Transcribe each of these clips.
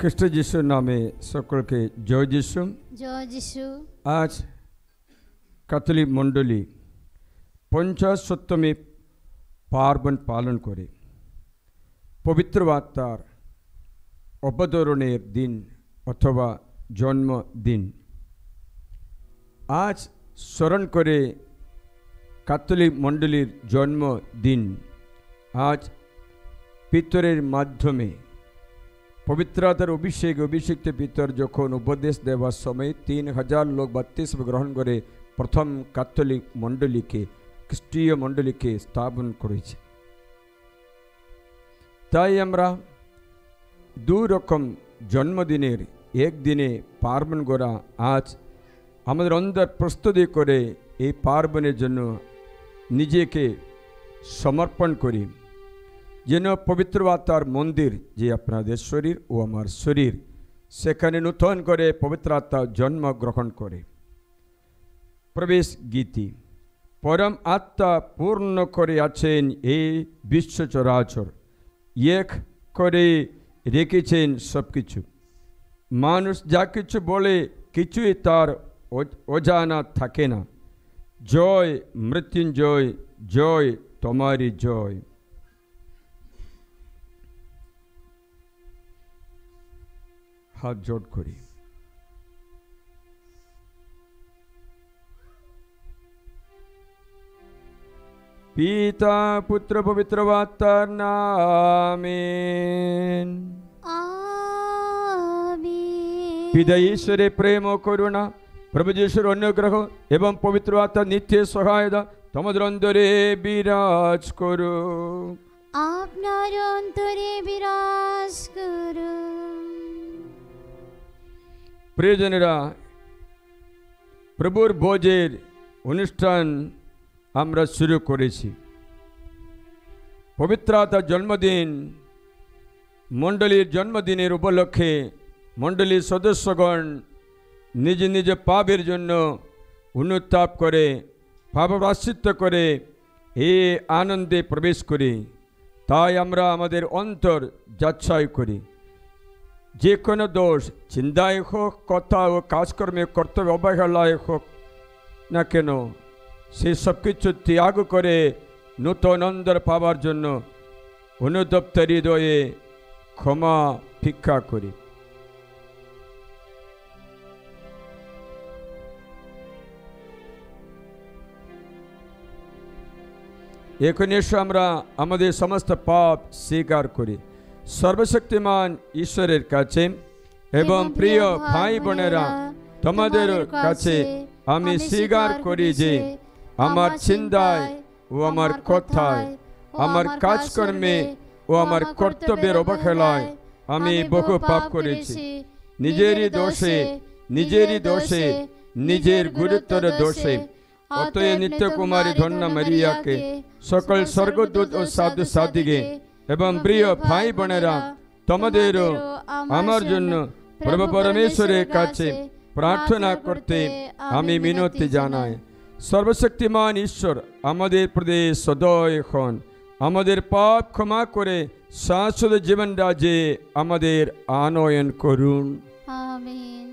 খ্রিস্ট যিশুর নামে সকলকে জয় যিশু। জয় যিশু। আজ ক্যাথলিক মণ্ডলী 50তম পার্বণ পালন করে পবিত্র আত্মার অবতরণের দিন অথবা জন্মদিন। আজ স্মরণ করে ক্যাথলিক মণ্ডলীর জন্মদিন। আজ পিতরের মাধ্যমে পবিত্র আত্মার অভিষিক্ত পিতর যখন উপদেশ দেওয়ার সময় 3000 লোক বাপ্তিস্ম গ্রহণ করে প্রথম ক্যাথলিক মণ্ডলীকে, খ্রিস্টীয় মণ্ডলীকে স্থাপন করেছে। তাই আমরা দুই রকম জন্মদিনের একদিনে পার্বণ করা আজ আমাদের অন্তর প্রস্তুতি করে এই পার্বণের জন্য নিজেকে সমর্পণ করি, যেন পবিত্র আত্মার মন্দির যে আপনাদের শরীর ও আমার শরীর, সেখানে নূতন করে পবিত্র আত্মা জন্মগ্রহণ করে। প্রবেশ গীতি। পরম আত্মা পূর্ণ করে আছেন এই বিশ্ব চরাচর, এক করে রেখেছেন সব কিছু। মানুষ যা কিছু বলে কিছুই তার অজানা থাকে না। জয় মৃত্যুঞ্জয়, জয় তোমারই জয়। হাত জোড় করি। পিতা পুত্র পবিত্র আত্মার নামে পিতা ঈশ্বরের প্রেম ও করুণা, প্রভু যিশুর অনুগ্রহ এবং পবিত্র আত্মার নিত্য সহায়তা তোমাদের অন্তরে বিরাজ করো। আপনার অন্তরে বিরাজ করো। প্রিয়জনেরা, প্রভুর ভোজের অনুষ্ঠান আমরা শুরু করেছি। পবিত্র আত্মার জন্মদিন, মণ্ডলীর জন্মদিনের উপলক্ষে মণ্ডলীর সদস্যগণ নিজ নিজ পাপের জন্য অনুতাপ করে, পাপ প্রায়শ্চিত্ত করে এই আনন্দে প্রবেশ করি। তাই আমরা আমাদের অন্তর যাচাই করি। যে কোনো দোষ, চিন্তায় হোক, কথা ও কাজকর্মে, কর্তব্য অবহেলায় হোক না কেন, সেই সব কিছু ত্যাগ করে নূতন অন্তর পাওয়ার জন্য অনুতপ্ত হৃদয়ে ক্ষমা ভিক্ষা করি। এখন এসে আমরা আমাদের সমস্ত পাপ স্বীকার করি সর্বশক্তিমান ঈশ্বরের কাছে। এবং প্রিয় ভাই বোনেরা, তোমাদের কাছে আমি স্বীকার করি যে আমার চিন্তায় ও আমার কথায়, আমার কাজকর্মে ও আমার কর্তব্যের অবহেলায় আমি বহু পাপ করেছি। নিজেরই দোষে, নিজের গুরুত্বের দোষে। অতএব নিত্যকুমারী ধন্য মারিয়াকে, সকল স্বর্গদূত ও সাধু সাথীকে এবং প্রিয় ভাই বোনেরা, তোমাদেরও আমার জন্য প্রভু পরমেশ্বরের কাছে প্রার্থনা করতে আমি মিনতি জানাই। সর্বশক্তিমান ঈশ্বর আমাদের প্রতি সদয় হন, আমাদের পাপ ক্ষমা করে শাশ্বত জীবন রাজ্যে আমাদের আনয়ন করুন। আমিন।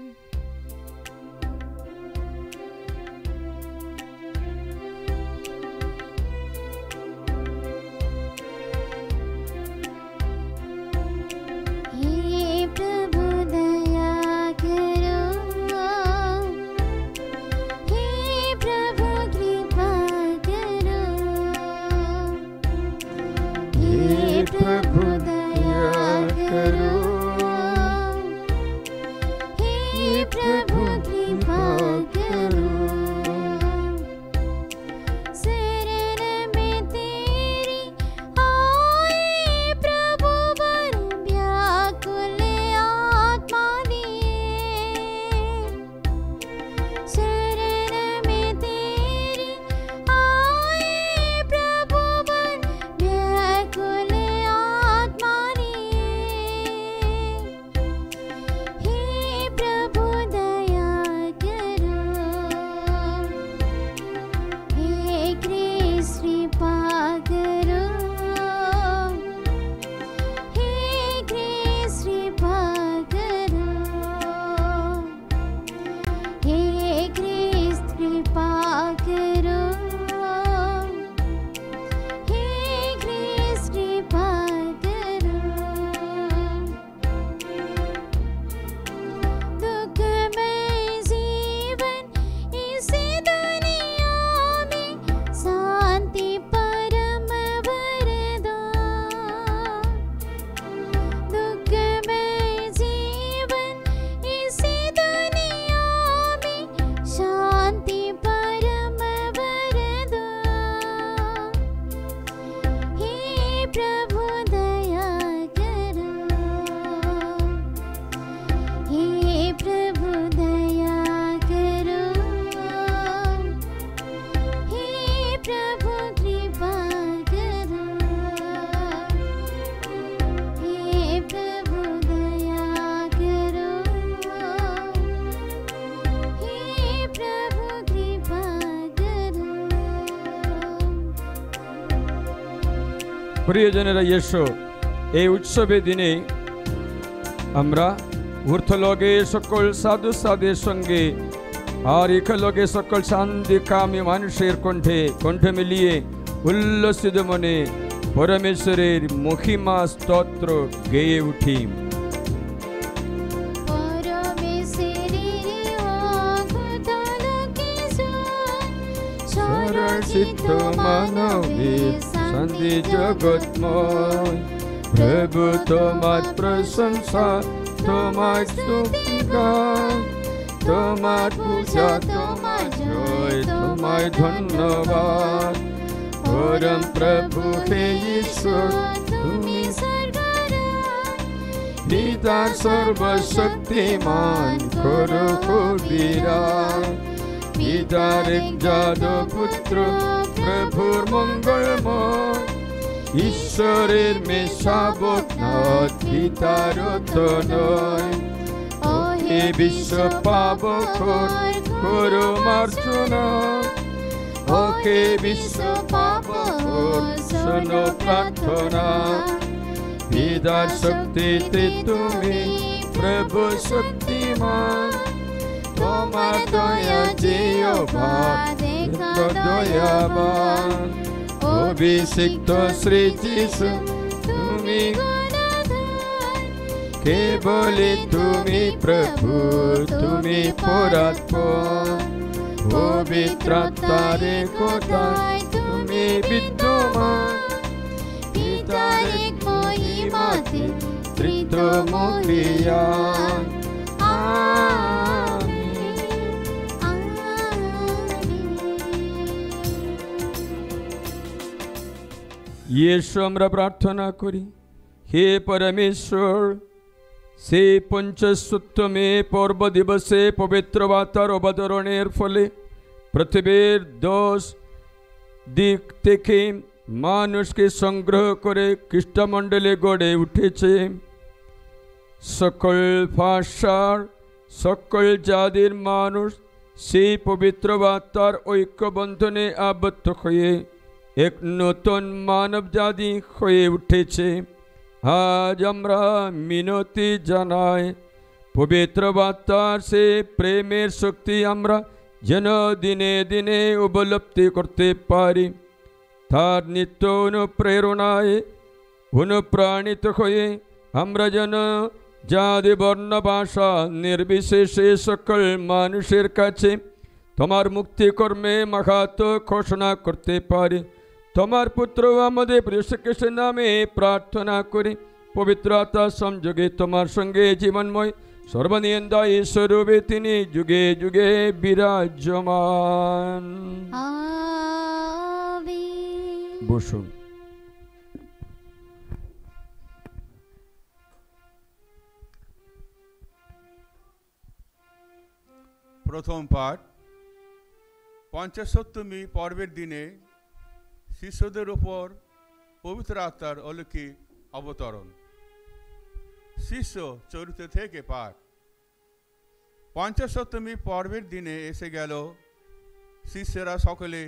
প্রিয়জনেরা, এসো এই উৎসবের দিনে আমরা ঊর্ধ্বলোকে সকল সাধু সাধের সঙ্গে আর ইহলোকে সকল শান্তিকামী মানুষের কণ্ঠে মিলিয়ে উল্লসিত মনে পরমেশ্বরের মহিমা স্তোত্র গেয়ে উঠি। চিত্ত মানবে শান্তি জগৎময়, প্রভু তোমার প্রশংসা, তোমার স্তুতি গান, তোমার পূজা, তোমার জয়, তোমার ধন্যবাদ। পরম প্রভু হে ঈশ্বর, তুমি পিতা সর্বশক্তিমান, করো বিরাট। পিতার একজাত পুত্র, প্রভুর মঙ্গলময়, ঈশ্বরের মেষাবক নয়, পিতার নয়। ও হে বিশ্ব পাবক, করো মার্জনা। ও হে বিশ্ব পাবক, শোনো প্রার্থনা। পিতার শক্তিতে তুমি প্রভু শক্তিমান, তোমার দয়া জিহ্বা দয়াবান। অভিষিক্ত শ্রী যিশু তুমি, কেবলই তুমি প্রভু, তুমি পরাৎপর। পবিত্রতার একতায় তুমি বিদ্যমান, পিতার এক মহিমাতে ত্রিত্বমুখিয়ান। এসো আমরা প্রার্থনা করি। হে পরমেশ্বর, সেই পঞ্চসপ্তমী পর্ব দিবসে পবিত্র বার্তার অবতরণের ফলে পৃথিবীর 10 দিক থেকে মানুষকে সংগ্রহ করে খ্রিস্টমণ্ডলী গড়ে উঠেছে। সকল ভাষার, সকল জাতির মানুষ সেই পবিত্র বার্তার ঐক্যবন্ধনে আবদ্ধ হয়ে এক নতুন মানব জাতি হয়ে উঠেছে। আজ আমরা মিনতি জানাই, পবিত্র বার্তার সে প্রেমের শক্তি আমরা যেন দিনে দিনে উপলব্ধি করতে পারি। তার নিত্য অনুপ্রেরণায় অনুপ্রাণিত হয়ে আমরা যেন জাতি বর্ণ ভাষা নির্বিশেষে সকল মানুষের কাছে তোমার মুক্তিকর্মে মাহাত্ম্য ঘোষণা করতে পারি। তোমার পুত্র আমাদের প্রিয় খ্রিস্টের নামে প্রার্থনা করি। পবিত্র আত্মার সংযোগে তোমার সঙ্গে জীবনময় সর্বনিয়ন্তায় স্বরূপে তিনি যুগে যুগে বিরাজমান। বসুন। প্রথম পাঠ। পঞ্চসপ্তমী পর্বের দিনে শিষ্যদের উপর পবিত্র আত্মার অলৌকিক অবতরণ। শিষ্য চরিত্র থেকে পাঠ। পঞ্চসপ্তমী পর্বের দিনে এসে গেল, শিষ্যরা সকলে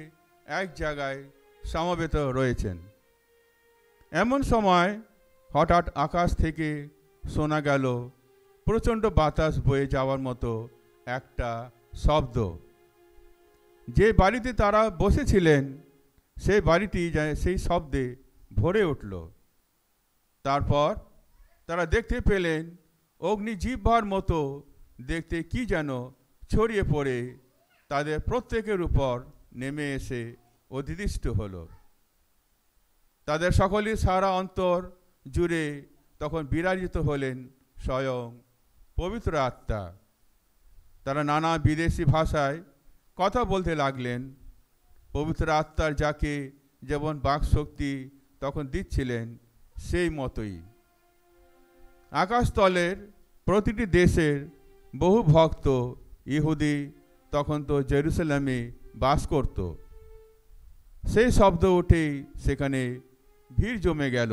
এক জায়গায় সমবেত রয়েছেন। এমন সময় হঠাৎ আকাশ থেকে শোনা গেল প্রচণ্ড বাতাস বয়ে যাওয়ার মতো একটা শব্দ। যে বাড়িতে তারা বসেছিলেন সেই বাড়িটি সেই শব্দে ভরে উঠল। তারপর তারা দেখতে পেলেন অগ্নিজিহ্বার মতো দেখতে কি যেন ছড়িয়ে পড়ে তাদের প্রত্যেকের উপর নেমে এসে অধিষ্ঠিত হলো। তাদের সকলেই সারা অন্তর জুড়ে তখন বিরাজিত হলেন স্বয়ং পবিত্র আত্মা। তারা নানা বিদেশি ভাষায় কথা বলতে লাগলেন। পবিত্র আত্মার যাকে যেমন বাকশক্তি তখন দিচ্ছিলেন সেই মতোই। আকাশতলের প্রতিটি দেশের বহু ভক্ত ইহুদি তখন তো জেরুসালেমে বাস করত। সেই শব্দ উঠেই সেখানে ভিড় জমে গেল।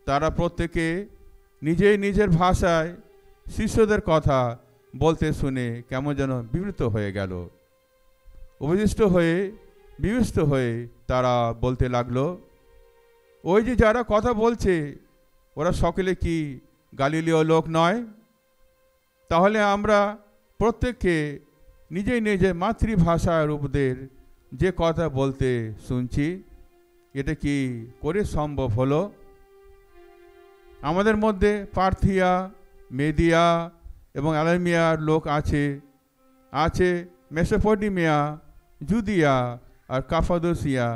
তারা প্রত্যেকে নিজেই নিজের ভাষায় শিষ্যদের কথা বলতে শুনে কেমন যেন বিব্রত হয়ে গেল। বিবিষ্ট হয়ে তারা বলতে লাগলো, ওই যে যারা কথা বলছে ওরা সকলে কি গালিলীয় লোক নয়? তাহলে আমরা প্রত্যেককে নিজেই নিজের মাতৃভাষার উপদের যে কথা বলতে শুনছি, এটা কি করে সম্ভব হলো? আমাদের মধ্যে পার্থিয়া, মেদিয়া এবং অ্যালামিয়ার লোক আছে মেসোপটেমিয়া, জুদিয়া আর কাপাদোসিয়া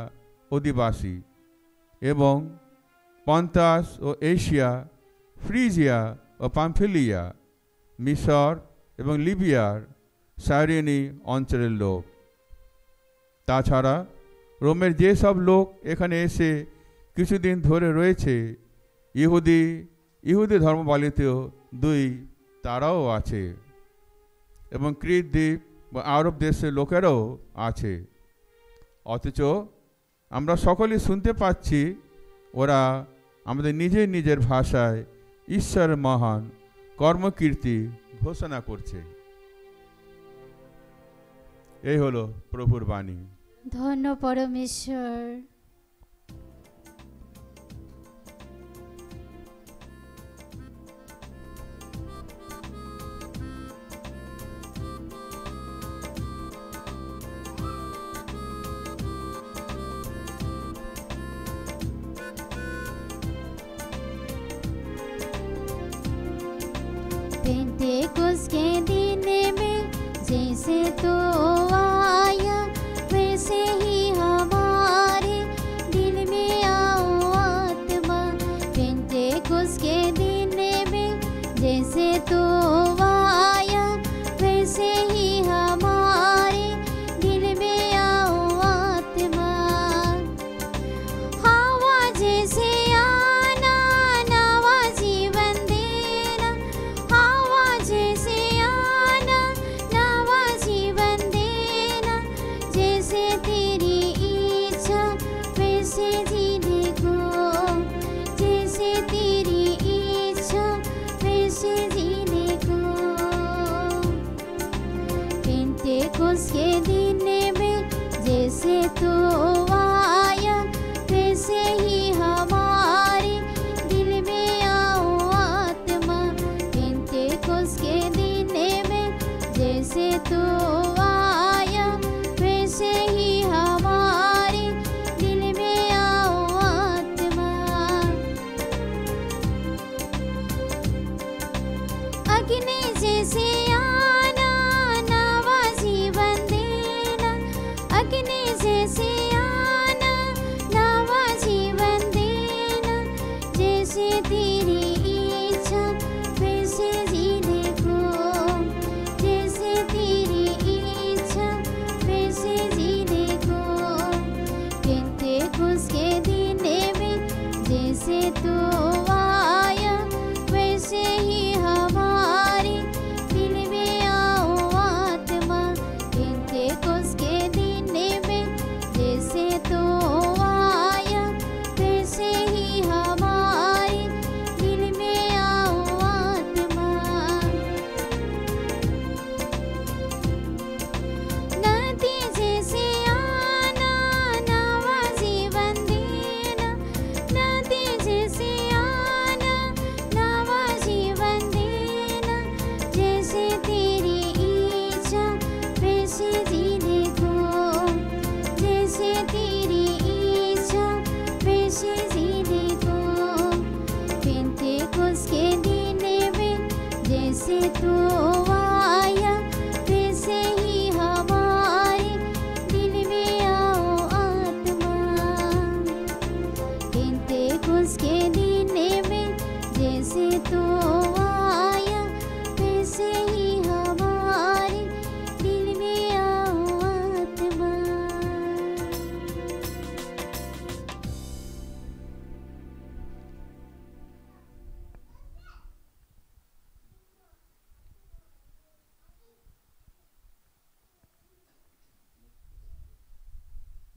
অধিবাসী, এবং পন্তাস ও এশিয়া, ফ্রিজিয়া ও পামফিলিয়া, মিশর এবং লিবিয়ার সাইরেনি অঞ্চলের লোক। তাছাড়া রোমের যেসব লোক এখানে এসে কিছুদিন ধরে রয়েছে, ইহুদি ধর্মপালিত তারাও আছে, এবং ক্রিট দ্বীপ বা আরব দেশের লোকেরাও আছে। অথচ আমরা সকলেই শুনতে পাচ্ছি ওরা আমাদের নিজের ভাষায় ঈশ্বরের মহান কর্মকীর্তি ঘোষণা করছে। এই হলো প্রভুর বাণী। ধন্য পরমেশ্বর। पेंटेकोस्त के दिन में जैसे तो आया, वैसे ही हमारे दिल में आओ आत्मा। पेंटेकोस्त के दिन में जैसे तो आया, वैसे ही हमारे दिल में आओ आत्मा। हवा जैसे आना, नवा जीवन देना। हवा जैसे आना, नवा जीवन देना। जैसे तेरी इच्छा वैसे जीने को, जैसे तेरी इच्छा वैसे जीने को। पेंटेकोस्त के दिन में जैसे तो आया, वैसे ही हमारे दिल में आओ आत्मा। पेंटेकोस्त के दिन में जैसे तो आया, वैसे ही हमारे दिल में आओ आत्मा। अग्नि जैसे आना, नवा जीवन देना। अग्नि जैसे आना, नवा जीवन देना। जैसे तेरी इच्छा वैसे जीने को, जैसे तेरी इच्छा वैसे जीने को। पेंटेकोस्त के दिन में जैसे तो आया, वैसे ही हमारे दिल में आओ आत्मा। पेंटेकोस्त के दिन में जैसे तो आया, वैसे ही हमारे दिल में आओ आत्मा। नदी जैसे आना, नवा जीवन देना। नदी जैसे आना, नवा जीवन देना। जैसे तेरी इच्छा वैसे जीने को, जैसे तेरी इच्छा वैसे जीने को। पेंटेकोस्त के दिन में जैसे तो आया, वैसे ही हमारे दिल में आओ आत्मा। पेंटेकोस्त के दिन में जैसे तो आया, वैसे ही हमारे दिल में आओ आत्मा।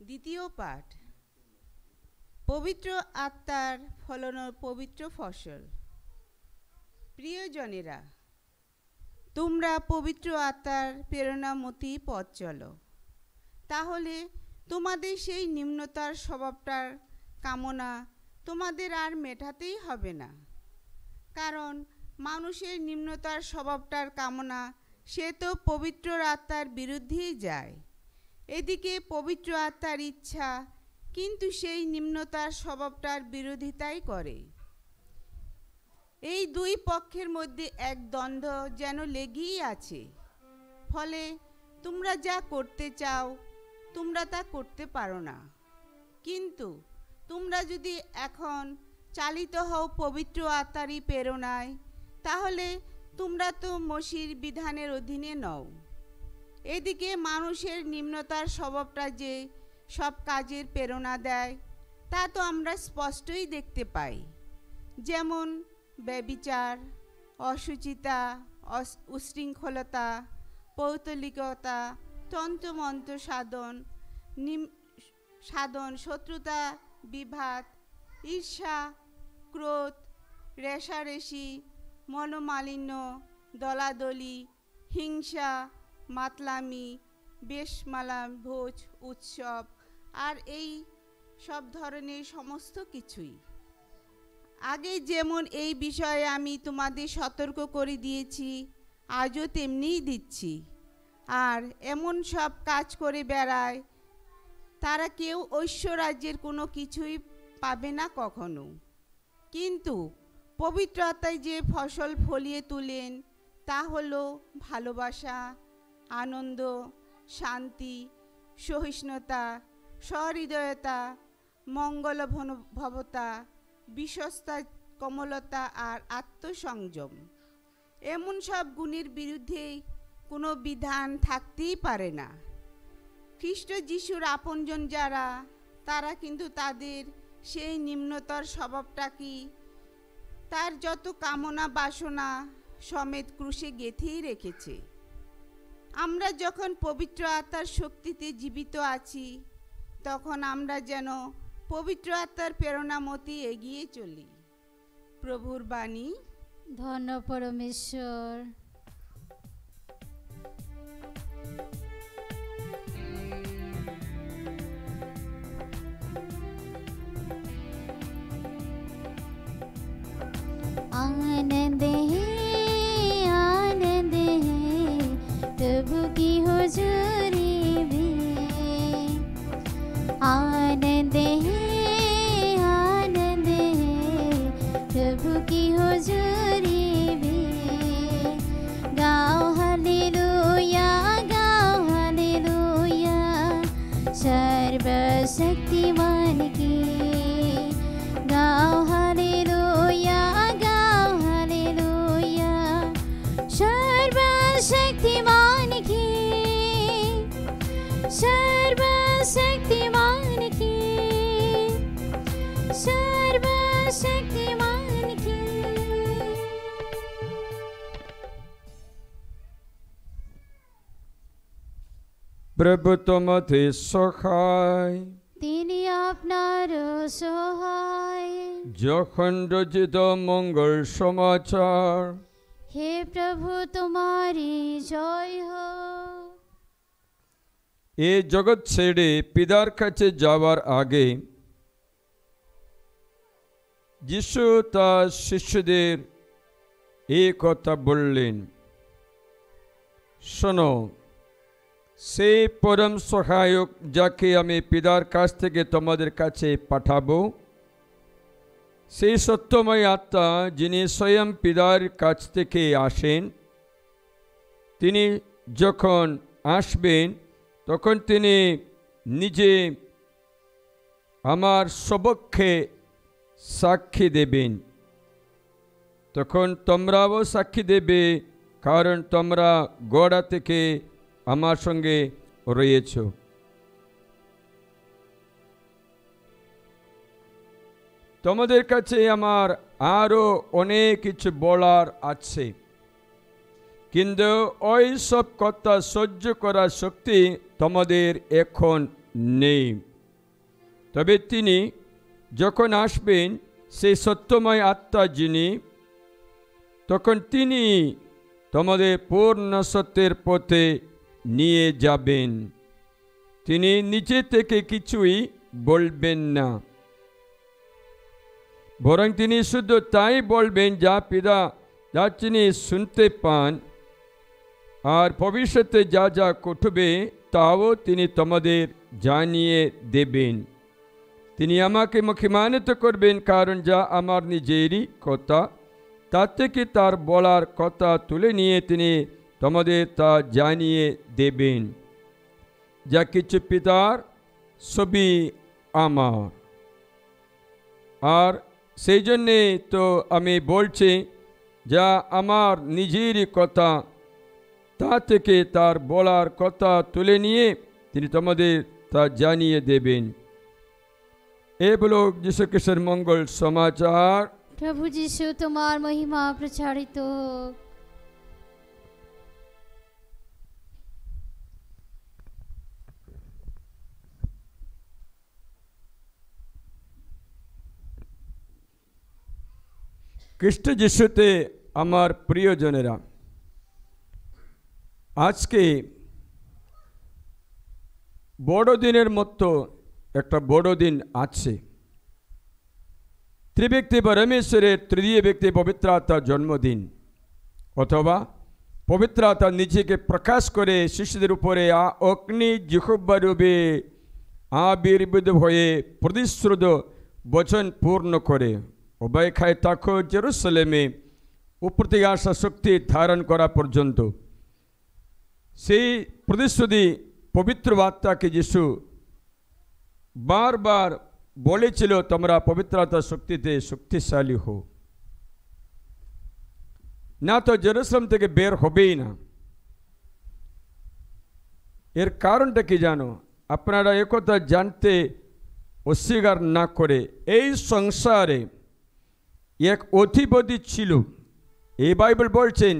দ্বিতীয় পাঠ, পবিত্র আত্মার ফলানো পবিত্র ফসল। প্রিয়জনেরা, তোমরা পবিত্র আত্মার প্রেরণামতী পথ চলো, তাহলে তোমাদের সেই নিম্নতার স্বভাবটার কামনা তোমাদের আর মেটাতেই হবে না, কারণ মানুষের নিম্নতার স্বভাবটার কামনা সে তো পবিত্র আত্মার বিরুদ্ধেই যায়। এদিকে পবিত্র আত্মার ইচ্ছা কিন্তু সেই নিম্নতার স্বভাবটার বিরোধিতাই করে। এই দুই পক্ষের মধ্যে এক দ্বন্দ্ব যেন লেগেই আছে। ফলে তোমরা যা করতে চাও তোমরা তা করতে পারো না। কিন্তু তোমরা যদি এখন চালিত হও পবিত্র আত্মারই প্রেরণায়, তাহলে তোমরা তো মসির বিধানের অধীনে নও। এদিকে মানুষের নিম্নতার স্বভাবটা যে সব কাজের প্রেরণা দেয় তা তো আমরা স্পষ্টই দেখতে পাই। যেমন ব্যভিচার, অশুচিতা, উশৃঙ্খলতা, পৌতলিকতা, তন্ত্রমন্ত্র সাধন, শত্রুতা, বিভাদ, ঈর্ষা, ক্রোধ, রেষারেষি, মনোমালিন্য, দলাদলি, হিংসা, মাতলামি, বেশমালা, ভোজ, উৎসব আর এই সব ধরনের সমস্ত কিছুই। আগে যেমন এই বিষয়ে আমি তোমাদের সতর্ক করে দিয়েছি, আজও তেমনিই দিচ্ছি। আর এমন সব কাজ করে বেড়ায়, তারা কেউ ঐশ্বরাজ্যের কোনো কিছুই পাবে না কখনো। কিন্তু পবিত্র আত্মায় যে ফসল ফলিয়ে তুলেন তা হলো ভালোবাসা, আনন্দ, শান্তি, সহিষ্ণুতা, সহৃদয়তা, মঙ্গলভবতা, বিশ্বস্তা, কোমলতা আর আত্মসংযম। এমন সব গুণের বিরুদ্ধে কোনো বিধান থাকতেই পারে না। খ্রিস্ট যিশুর আপনজন যারা, তারা কিন্তু তাদের সেই নিম্নতর স্বভাবটাকে তার যত কামনা বাসনা সমেত ক্রুশে গেঁথেই রেখেছে। আমরা যখন পবিত্র আত্মার শক্তিতে জীবিত আছি, তখন আমরা যেন পবিত্র আত্মার প্রেরণা মতে এগিয়ে চলি। প্রভুর বাণী। ধন্য পরমেশ্বর। आनंद है प्रभु की हुजूरी में। आनंद है प्रभु की हुजूरी में। गाओ हालेलुया, गाओ हालेलुया सर्वशक्तिमान की। गाओ हालेलुया, सर्वशक्तिमान की, सर्वशक्तिमान की, सर्वशक्तिमान की। प्रभु তোমাদের সহায়, তিনি আপনার সহায়। যখন রচিত মঙ্গল সমাচার। হে প্রভু তোমারি জয় হোক। এই জগৎ ছেড়ে পিতার কাছে যাওয়ার আগে যিশু তার শিষ্যদের এই কথা বললেন, শোনো, সেই পরম সহায়ক যাকে আমি পিতার কাছ থেকে তোমাদের কাছে পাঠাবো, সেই সত্যময় আত্মা যিনি স্বয়ং পিতার কাছ থেকে আসেন, তিনি যখন আসবেন তখন তিনি নিজে আমার সপক্ষে সাক্ষী দেবেন। তখন তোমরাও সাক্ষী দেবে, কারণ তোমরা গোড়া থেকে আমার সঙ্গে রয়েছ। তোমাদের কাছে আমার আরও অনেক কিছু বলার আছে, কিন্তু ওই সব কথা সহ্য করার শক্তি তোমাদের এখন নেই। তবে তিনি যখন আসবেন, সেই সত্যময় আত্মা যিনি, তখন তিনি তোমাদের পূর্ণ সত্যের পথে নিয়ে যাবেন। তিনি নিজে থেকে কিছুই বলবেন না, বরং তিনি শুধু তাই বলবেন যা পিতা যা তিনি শুনতে পান, আর ভবিষ্যতে যা যা ঘটবে তাও তিনি তোমাদের জানিয়ে দেবেন। তিনি আমাকে মহিমান্বিত করবেন, কারণ যা আমার নিজেরই কথা, তার থেকে তার বলার কথা তুলে নিয়ে তিনি তোমাদের তা জানিয়ে দেবেন। যা কিছু পিতার সবই আমার। আর সেই জন্যে তো আমি বলছি, যা আমার নিজেরই কথা, তা থেকে তার বলার কথা তুলে নিয়ে তিনি তোমাদের তা জানিয়ে দেবেন। এ বলো যীশু খ্রিস্টের মঙ্গল সমাচার। প্রভু যীশু, তোমার মহিমা প্রচারিত হোক। খ্রিস্ট যিশুতে আমার প্রিয়জনেরা, আজকে বড়দিনের মতো একটা বড়দিন আছে। ত্রিব্যক্তি পরমেশ্বরের তৃতীয় ব্যক্তি পবিত্র আত্মার জন্মদিন, অথবা পবিত্র আত্মা নিজেকে প্রকাশ করে শিশুদের উপরে অগ্নি জিহ্বা রূপে আবির্ভূত হয়ে প্রতিশ্রুত বচন পূর্ণ করে অবৈখায় থাকো জেরুসালেমে উপর থেকে আসা শক্তি ধারণ করা পর্যন্ত। সেই প্রতিশ্রুতি পবিত্র আত্মাকে যিশু বারবার বলেছিল, তোমরা পবিত্র আত্মার শক্তিতে শক্তিশালী হো, না তো জেরুসালেম থেকে বের হবেই না। এর কারণটা কি জানো? আপনারা একথা জানতে অস্বীকার না করে, এই সংসারে এক অধিপতি ছিল। এই বাইবেল বলছেন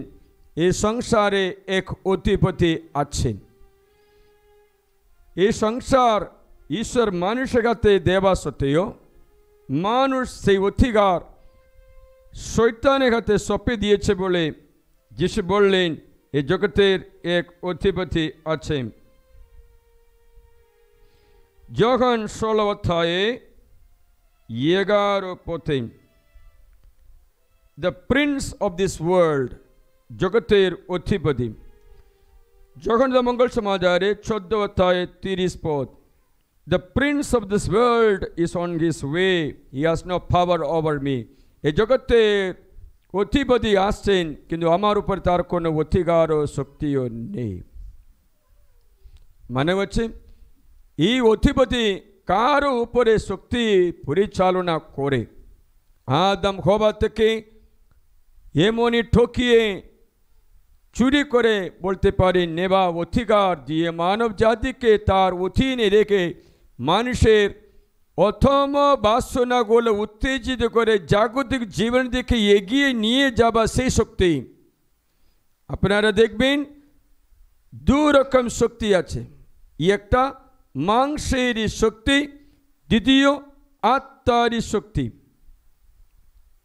এই সংসারে এক অধিপতি আছেন। এই সংসার ঈশ্বর মানুষের হাতে দেওয়া সত্ত্বেও মানুষ সেই অধিকার শয়তানের হাতে সঁপে দিয়েছে বলে যিশু বললেন এই জগতের এক অধিপতি আছেন। যখন 16 অধ্যায়ে 11 পথে the prince of this world, জগতের অধিপতি, যখন মঙ্গল সমাচারে 14 অধ্যায়ে 30 পদ, the prince of this world is on his way, he has no power over me. এই জগতের অধিপতি আসছেন, কিন্তু আমার উপর তার কোনো অধিকার ও শক্তিও নেই। মানে হচ্ছে এই অধিপতি কারো উপরে শক্তি পরিচালনা করে। আদম হওয়া থেকে এমনই ঠকিয়ে চুরি করে বলতে পারি নেবা অধিকার দিয়ে মানব জাতিকে তার অধীনে রেখে মানুষের অথম বাসনাগুলো উত্তেজিত করে জাগতিক জীবন দিকে এগিয়ে নিয়ে যাবা সেই শক্তি। আপনারা দেখবেন দু রকম শক্তি আছে, একটা মাংসেরই শক্তি, দ্বিতীয় আত্মারই শক্তি।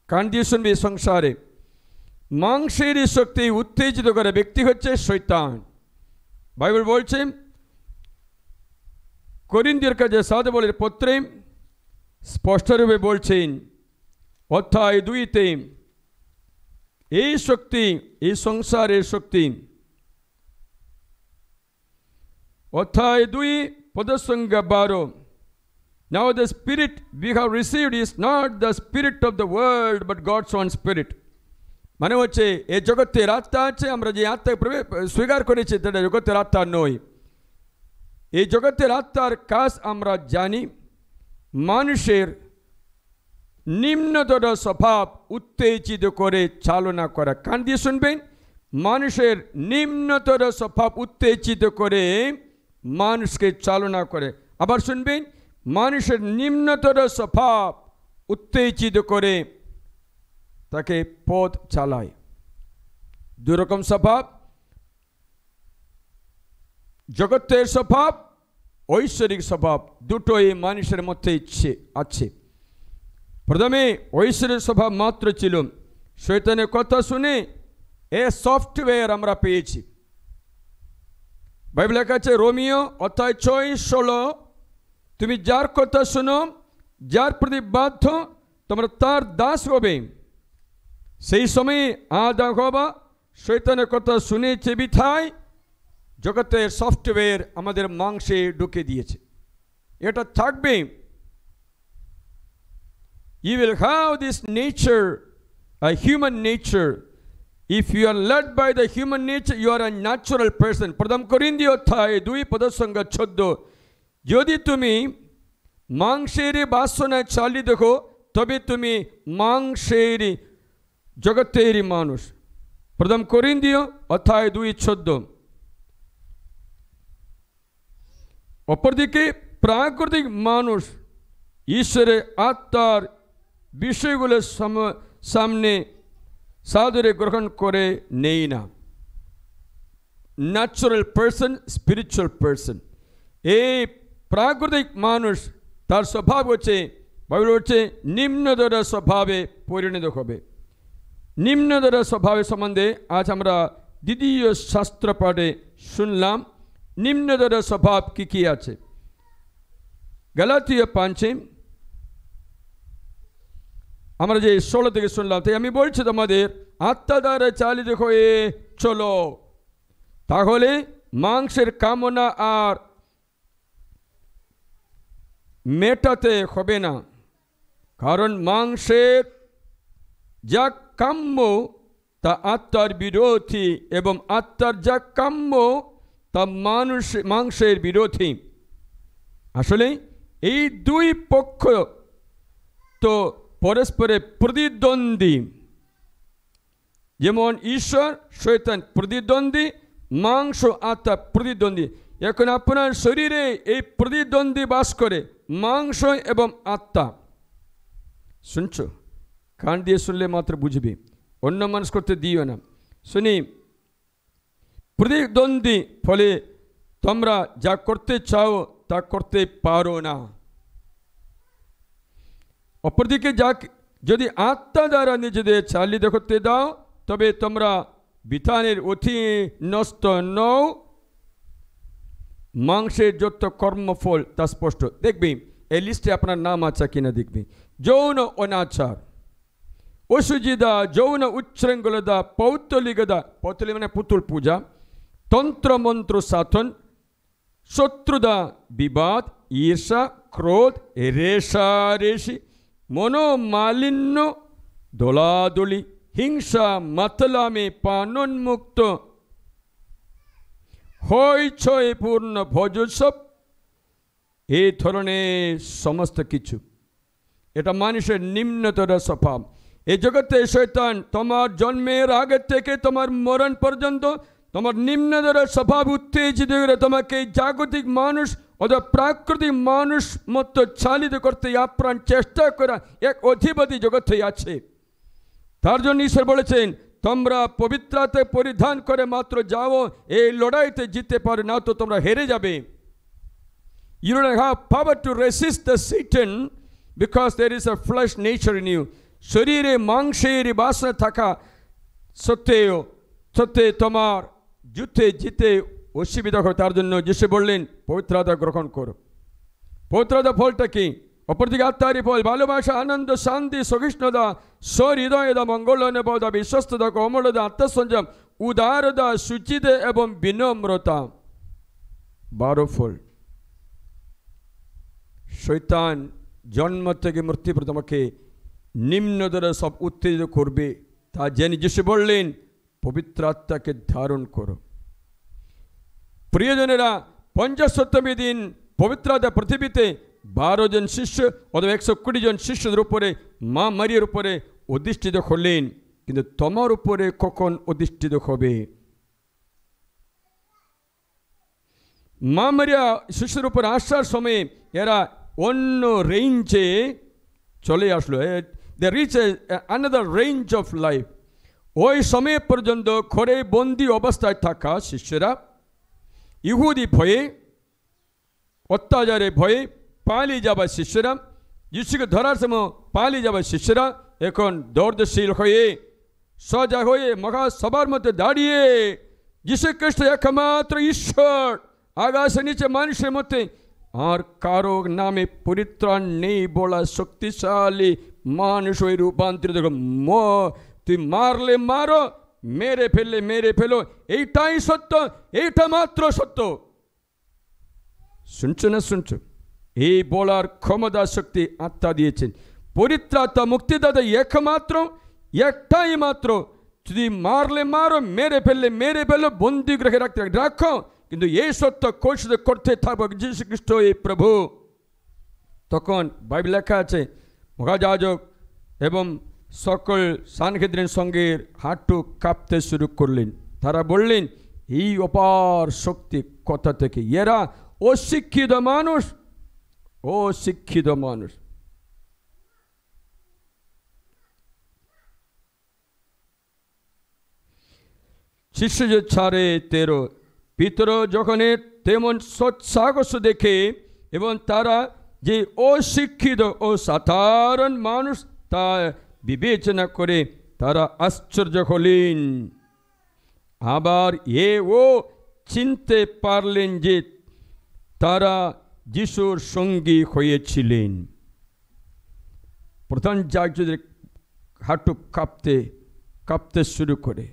কান দিয়ে শুনবে, সংসারে মাংসের শক্তি উত্তেজিত করে ব্যক্তি হচ্ছে শয়তান। বাইবেল বলছে করিন্থীয়র কাছে 7 বলের পত্রে স্পষ্টরূপে বলছেন অধ্যায় 2-তে, এই শক্তি, এই সংসারের শক্তি, অধ্যায় 2 পদের সংখ্যা 12, now the spirit we have received is not the spirit of the world but God's own spirit। মানে হচ্ছে এই জগতের আত্মা আছে, আমরা যে আত্মাকে স্বীকার করেছি সেটা জগতের আত্মা নয়। এই জগতের আত্মার কাজ আমরা জানি, মানুষের নিম্নতর স্বভাব উত্তেজিত করে চালনা করা। কান দিয়ে শুনবেন, মানুষের নিম্নতর স্বভাব উত্তেজিত করে মানুষকে চালনা করে। আবার শুনবেন, মানুষের নিম্নতর স্বভাব উত্তেজিত করে তাকে পথ চালায়। দুরকম স্বভাব, জগতের স্বভাব, ঐশ্বরিক স্বভাব, দুটোই মানুষের মধ্যে আছে। প্রথমে ঐশ্বরিক স্বভাব মাত্র ছিল, শয়তানের কথা শুনে এ সফটওয়্যার আমরা পেয়েছি। বাইবেল লেখা আছে রোমিও অধ্যায় 6:16, তুমি যার কথা শুনো, যার প্রতি বাধ্য, তোমরা তার দাস হবে। সেই সময়ে আদম হওয়া শয়তানের কথা শুনেছে বিধায় জগতের সফটওয়্যার আমাদের মাংসে ঢুকে দিয়েছে। এটা থাকবে। You will have this nature, a human nature. If you are led by the human nature, you are a natural person. প্রথম করিন্থীয় অধ্যায় 2:14 যদি তুমি মাংসের বাসনায় চালিয়ে দেখো তবে তুমি মাংসের জগতের মানুষ। প্রথম করিন্থীয় অধ্যায় 2:14। অপরদিকে প্রাকৃতিক মানুষ ঈশ্বরের আত্মার বিষয়গুলো সামনে সাদরে গ্রহণ করে নেই না। Natural person, spiritual person. এই প্রাকৃতিক মানুষ তার স্বভাব হচ্ছে, বাইবেল হচ্ছে নিম্নতর স্বভাবে পরিণত হবে। নিম্নতর স্বভাবের সম্বন্ধে আজ আমরা দ্বিতীয় শাস্ত্র পাঠে শুনলাম নিম্নতর স্বভাব কি কি আছে। গালাতীয় 5 আমরা যে 16 থেকে শুনলাম, তাই আমি বলছি তোমাদের আত্মা দ্বারা চালিত হয়ে চলো, তাহলে মাংসের কামনা আর মেটাতে হবে না। কারণ মাংসের যা কাম্য তা আত্মার বিরোধী এবং আত্মার যা কাম্য তা মাংসের বিরোধী। আসলে এই দুই পক্ষ তো পরস্পরে প্রতিদ্বন্দ্বী। যেমন ঈশ্বর শয়তান প্রতিদ্বন্দ্বী, মাংস আত্মা প্রতিদ্বন্দ্বী। এখন আপনার শরীরে এই প্রতিদ্বন্দ্বী বাস করে, মাংস এবং আত্মা। শুনছো? কান দিয়ে শুনলে মাত্র বুঝবি, অন্য মানুষ করতে দিও না। শুনি, প্রতিদ্বন্দ্বী ফলে তোমরা যা করতে চাও তা করতে পারো না। অপরদিকে যদি আত্মা দ্বারা নিজেদের চালিত করতে দাও তবে তোমরা বিধানের অধীনস্থ নও। মাংসের যত কর্মফল তা স্পষ্ট। দেখবি এই লিস্টে আপনার নাম আছে কিনা দেখবি। যৌন অনাচার, অসুচিতা, যৌন উচ্ছৃঙ্খলতা, পৌত্তলিকতা, পৌত্তলিক মানে পুতুল পূজা, তন্ত্রমন্ত্র সাধন, শত্রুতা, বিবাদ, ঈর্ষা, ক্রোধ, রেষারেষি, মনোমালিন্য, দোলাদলি, হিংসা, মাতলামি, পানোন্মুক্ত, হইচই পূর্ণ ভোজোৎসব, এই ধরনের সমস্ত কিছু এটা মানুষের নিম্নতর স্বভাব। এই জগতে শয়তান তোমার জন্মের আগে থেকে তোমার মরণ পর্যন্ত তোমার নিম্নতর স্বভাব উত্তেজিত করে তোমাকে জাগতিক মানুষ অথবা প্রাকৃতিক মানুষ মতো চালিত করতে আপ্রাণ চেষ্টা করা এক অধিপতি জগতে আছে। তার জন্য ঈশ্বর বলেছেন তোমরা পবিত্রতা পরিধান করে মাত্র যাও, এই লড়াইতে জিততে পারো না তো তোমরা হেরে যাবে। You don't have power to resist the Satan because there is a flesh nature in you. শরীরে মাংসের বাসনা থাকা সত্ত্বেও তোমার যুদ্ধে জিতে অসুবিধা হয়। তার জন্য যিশু বললেন পবিত্রতা গ্রহণ করো। পবিত্রতা ফলটা কি? অপরদিকে আত্মারি ফল ভালোবাসা, আনন্দ, শান্তি, সহিষ্ণুতা, সহৃদয়তা, মঙ্গলতা, বিশ্বস্ততা, কোমলতা, আত্মসংযম, উদারতা, সুচিতা এবং বিনম্রতা। 12 ফল। শয়তান জন্ম থেকে মৃত্যু পর্যন্ত তোমাকে নিম্নতর সব উত্তেজিত করবে। তা জেনে যিশু বললেন পবিত্র আত্মাকে ধারণ করো। প্রিয়জনেরা, 50 দিন পবিত্র আত্মা পৃথিবীতে 12 জন শিষ্য অথবা 120 জন শিষ্যদের উপরে মা মারিয়ার উপরে অধিষ্ঠিত হলেন, কিন্তু তোমার উপরে কখন অধিষ্ঠিত হবে? মা মারিয়া শিষ্যের উপর আসার সময় এরা অন্য রেঞ্জে চলে আসলো। They reach another range of life. ওই সময় পর্যন্ত ঘরে বন্দি অবস্থায় থাকা শিষ্যরা ইহুদি ভয়ে, অত্যাচারে ভয়ে পালিয়ে যাওয়া শিষ্যরা, যিশুকে ধরার সময় পালিয়ে যাওয়া শিষ্যরা এখন দৌড়শীল হয়ে সজাগ হয়ে মহাসভার মধ্যে দাঁড়িয়ে যিশু খ্রিস্ট একমাত্র ঈশ্বর, আকাশে নিচে মানুষের মধ্যে আর কারো নামে পরিত্রাণ নেই বলা শক্তিশালী মানুষ ওই রূপান্তরিত। তুই মারলে মারো, মেরে ফেলো, এইটাই সত্য, এইটা মাত্র সত্য। শুনছো না? শুনছো? এই বলার ক্ষমতা শক্তি আত্মা দিয়েছেন। পবিত্রাত্মা মুক্তিদাতা একমাত্র, একটাই মাত্র। যদি মারলে মারো, মেরে ফেলো, বন্দি রেখে রাখো, কিন্তু এই সত্য ঘোষিত করতে থাকবো, যীশু খ্রিস্ট এই প্রভু। তখন বাইবেল লেখা আছে, মহাযাজক এবং সকল সাংহেদ্রিন সঙ্গের হাঁটু কাঁপতে শুরু করলেন। তারা বললেন, এই অপার শক্তি কথা থেকে? এরা অশিক্ষিত মানুষ। শিষ্য 6:13 পিতর যখন তেমন সৎসাহস দেখে এবং তারা যে অশিক্ষিত ও সাধারণ মানুষ তা বিবেচনা করে তারা আশ্চর্য হলেন। আবার ও চিনতে পারলেন যে তারা যিশুর সঙ্গী হয়েছিলেন। প্রধান যাজকদের হাঁটু কাঁপতে শুরু করে।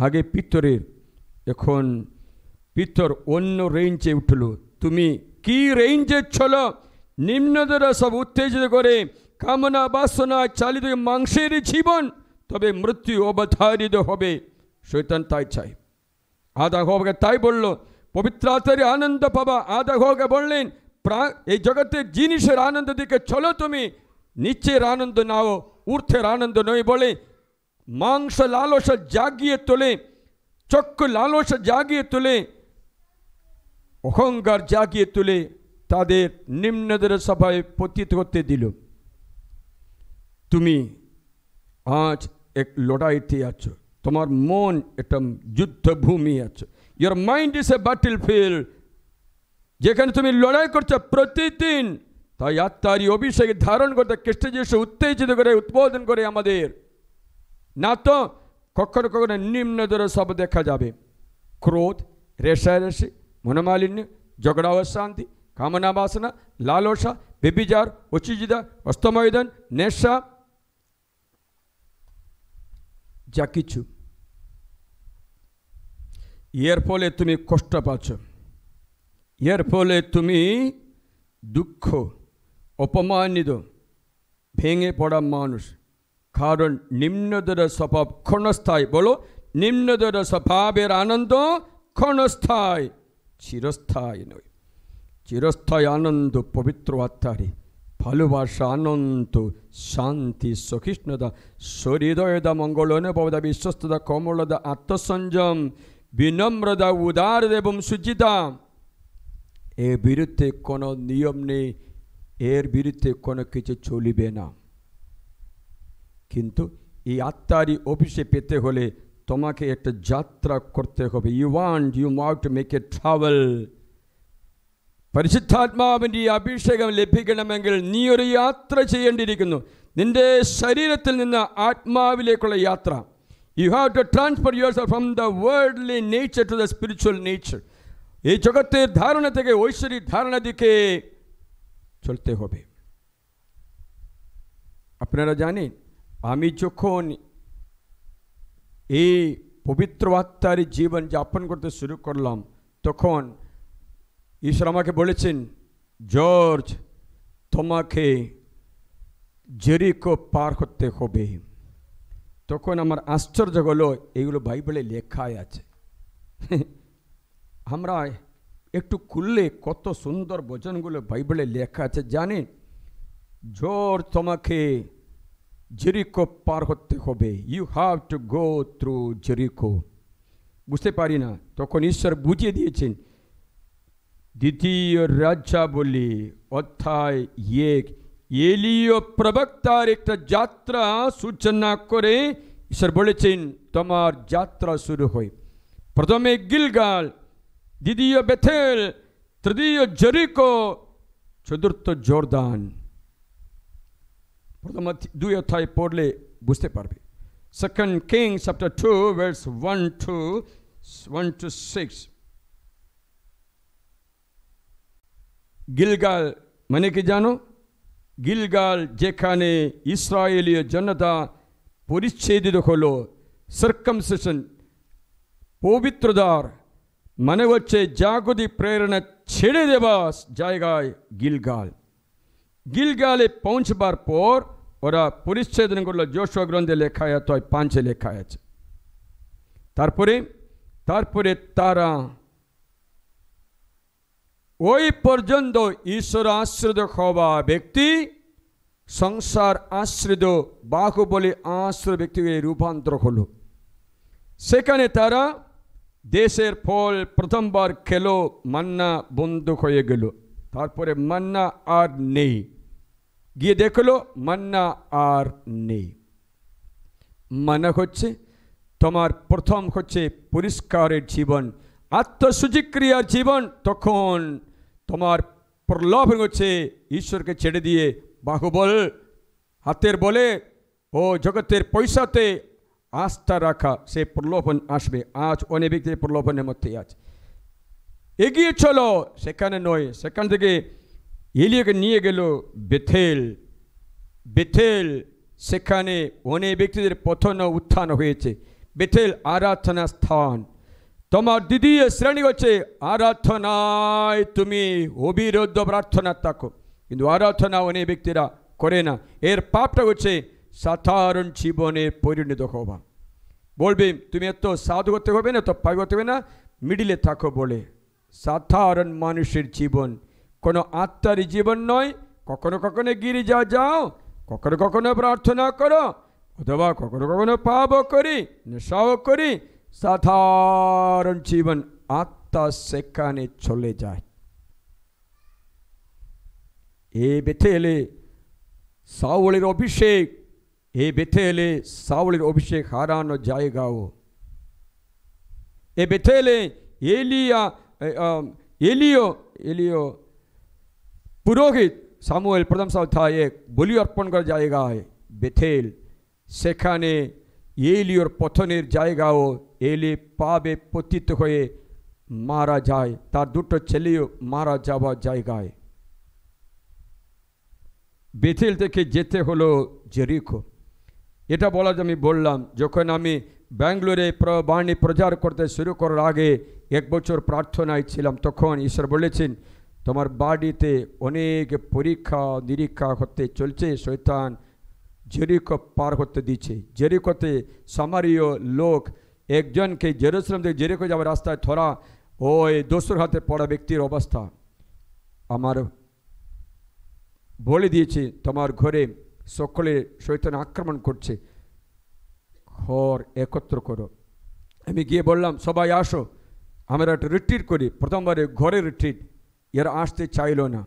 আগে পিতরের, এখন পিতর অন্য রেঞ্জে উঠল। তুমি কি রেঞ্জে চলো? নিম্নদরা সব উত্তেজিত করে কামনা বাসনা চালিত মাংসের জীবন, তবে মৃত্যু অবধারিত হবে। শয়তান তাই চাই। আদা হওয়াকে তাই বলল, পবিত্র আত্মার আনন্দ পাবা। আদা হওয়াকে বললেন, এই জগতের জিনিসের আনন্দ দিকে চলো, তুমি নিচের আনন্দ নাও, ঊর্ধ্বের আনন্দ নয় বলে মাংস লালসা জাগিয়ে তোলে, চক্ষু লালসা জাগিয়ে তোলে, অহংকার জাগিয়ে তোলে, তাদের নিম্নদের সভায় পতিত করতে দিল। তুমি আজ এক লড়াইতে আছো, তোমার মন একটা যুদ্ধভূমি আছে। Your mind is a battle field, যেখানে তুমি লড়াই করছো প্রতিদিন। তাই আত্মারি অভিষেক ধারণ করতে খ্রিস্ট যিশু উত্তেজিত করে, উদ্বোধন করে আমাদের। না তো কখনো কখনো নিম্নদর সব দেখা যাবে। ক্রোধ, রেষারেষি, মনোমালিন্য, ঝগড়া অশান্তি, কামনা বাসনা, লালসা, ব্যভিচার, অচিজিদা, অস্তময়দান, নেশা, যা কিছু। এর ফলে তুমি কষ্ট পাচ্ছ, এর ফলে তুমি দুঃখ, অপমানিত, ভেঙে পড়া মানুষ। কারণ নিম্নদর স্বভাব ক্ষণস্থায়ী। বলো, নিম্নদর স্বভাবের আনন্দ ক্ষণস্থায়ী, চিরস্থায়ী নয়। চিরস্থায়ী আনন্দ পবিত্র আত্মারে ভালোবাসা, আনন্দ, শান্তি, সহিষ্ণুতা, হৃদয়তা, মঙ্গল অনুভবতা, বিশ্বস্ততা, কমলতা, আত্মসংযম, বিনম্রতা, উদারতা এবং সুচিতা। এর বিরুদ্ধে কোনো নিয়ম নেই, এর বিরুদ্ধে কোনো কিছু চলিবে না। কিন্তু এই আত্মারি অফিসে পেতে হলে তোমাকে একটা যাত্রা করতে হবে। you want to make a travel. പരിശുദ്ധാത്മാവിൻ്റെ ഈ അഭിഷേകം ലഭിക്കണമെങ്കിൽ നീ ഒരു യാത്ര ചെയ്യേണ്ടിയിരിക്കുന്നു. നിന്റെ ശരീരത്തിൽ നിന്ന് ആത്മാവിലേക്കുള്ള യാത്ര. You have to transfer yourself from the worldly nature to the spiritual nature. এই জগতের ধারণা থেকে ঐশ্বরিক ধারণা দিকে চলতে হবে। আপনারা জানেন, আমি যখন এই পবিত্র আত্মার জীবন যাপন করতে শুরু করলাম, তখন ঈশ্বর আমাকে বলেছেন, জর্জ, তোমাকে জেরিকো পার করতে হবে। তখন আমার আশ্চর্য হলো, এইগুলো বাইবেলে লেখাই আছে। আমরা একটু খুললে কত সুন্দর বচনগুলো বাইবেলে লেখা আছে জানেন। জর্জ, তোমাকে জেরিকো পার করতে হবে। You have to go through Jericho. বুঝতে পারি না, তখন ঈশ্বর বুঝিয়ে দিয়েছেন। দ্বিতীয় রাজ্যাবলী অধ্যায় 1 এলীয় প্রবক্তার একটা যাত্রা সূচনা করে ঈশ্বর বলেছেন, তোমার যাত্রা শুরু হয়। প্রথমে গিলগাল, দ্বিতীয় বেথেল, তৃতীয় জেরিকো, চতুর্থ জর্দান। প্রথম 2 অধ্যায় পড়লে বুঝতে পারবে। 2 Kings chapter 2 verse 1 to 6। গিলগাল মানে কি জানো? গিলগাল যেখানে ইসরায়েলীয় জনতা পরিচ্ছেদিত হলো, সার্কামসিশন, পবিত্রতার মানে হচ্ছে জাগতিক প্রেরণা ছেড়ে দেবার জায়গায় গিলগাল। গিলগালে পৌঁছবার পর ওরা পরিচ্ছেদন করলো। যোশুয়া গ্রন্থে লেখা আছে, 5 লেখা আছে। তারপরে তারা ওই পর্যন্ত ঈশ্বর আশ্রিত হওয়া ব্যক্তি সংসার আশ্রিত বাহুবলী আশ্রিত ব্যক্তিকে রূপান্তর হলো। সেখানে তারা দেশের ফল প্রথমবার খেলো, মান্না বন্ধ হয়ে গেল। তারপরে মান্না আর নেই, গিয়ে দেখলো মান্না আর নেই। মানে হচ্ছে তোমার প্রথম হচ্ছে পরিষ্কারের জীবন, আত্মশুচিক্রিয়ার জীবন। তখন তোমার প্রলোভন হচ্ছে ঈশ্বরকে ছেড়ে দিয়ে বাহুবল, হাতের বলে ও জগতের পয়সাতে আস্থা রাখা, সে প্রলোভন আসবে। আজ অনেক ব্যক্তি প্রলোভনের মধ্যে আছে। এগিয়ে চলো, সেখানে নয়। সেখান থেকে এলিয়াকে নিয়ে গেল বেথেল। সেখানে অনেক ব্যক্তিদের পতন উত্থান হয়েছে। বেথেল আরাধনা স্থান। তোমার দ্বিতীয় শ্রেণী হচ্ছে আরাধনায় তুমি অবিরুদ্ধ প্রার্থনা থাকো, কিন্তু আরাধনা অনেক ব্যক্তিরা করে না। এর পাপটা হচ্ছে সাধারণ জীবনে পরিণত হওয়া। বলবে তুমি এত সাধু করতে হবে না, তো পাই করতে হবে না, মিডিলে থাকো বলে। সাধারণ মানুষের জীবন কোনো আত্মার জীবন নয়। কখনো কখনো গির্জা যাও, কখনো কখনো প্রার্থনা করো, অথবা কখনো কখনো পাপও করি, নেশাও করি। সাধারণ জীবন, আত্মা সেখানে চলে যায়। এ বেথেলে সাউলের অভিষেক, এ বেথেলে সাউলের অভিষেক হারানো জায়গাও। এ বেথেলে এলিও পুরোহিত সামুয়েল প্রথম অধ্যায়ে বলি অর্পণ করার জায়গায় বেথেল। সেখানে এলিওর পতনের জায়গাও। এলি পাবে পতিত হয়ে মারা যায়, তার দুটো ছেলেও মারা যাওয়ার জায়গায়। বেথেল থেকে যেতে হলো জেরিকো। এটা বলার আমি বললাম, যখন আমি ব্যাঙ্গালোরে বাণী প্রচার করতে শুরু করার আগে 1 বছর প্রার্থনায় ছিলাম, তখন ঈশ্বর বলেছেন তোমার বাড়িতে অনেক পরীক্ষা নিরীক্ষা হতে চলছে, শয়তান জেরিকো পার হতে দিচ্ছে। জেরিকোতে সামারীয় লোক একজনকে জেরুজালেম থেকে জেরিকো যাওয়ার রাস্তায় ধরা, ওই দোসর হাতে পড়া ব্যক্তির অবস্থা। আমার বলে দিয়েছে তোমার ঘরে সকলে শয়তান আক্রমণ করছে, ঘর একত্র করো। আমি গিয়ে বললাম সবাই আসো, আমরা একটা রিট্রিট করি। প্রথমবারে ঘরে রিট্রিট, এরা আসতে চাইল না,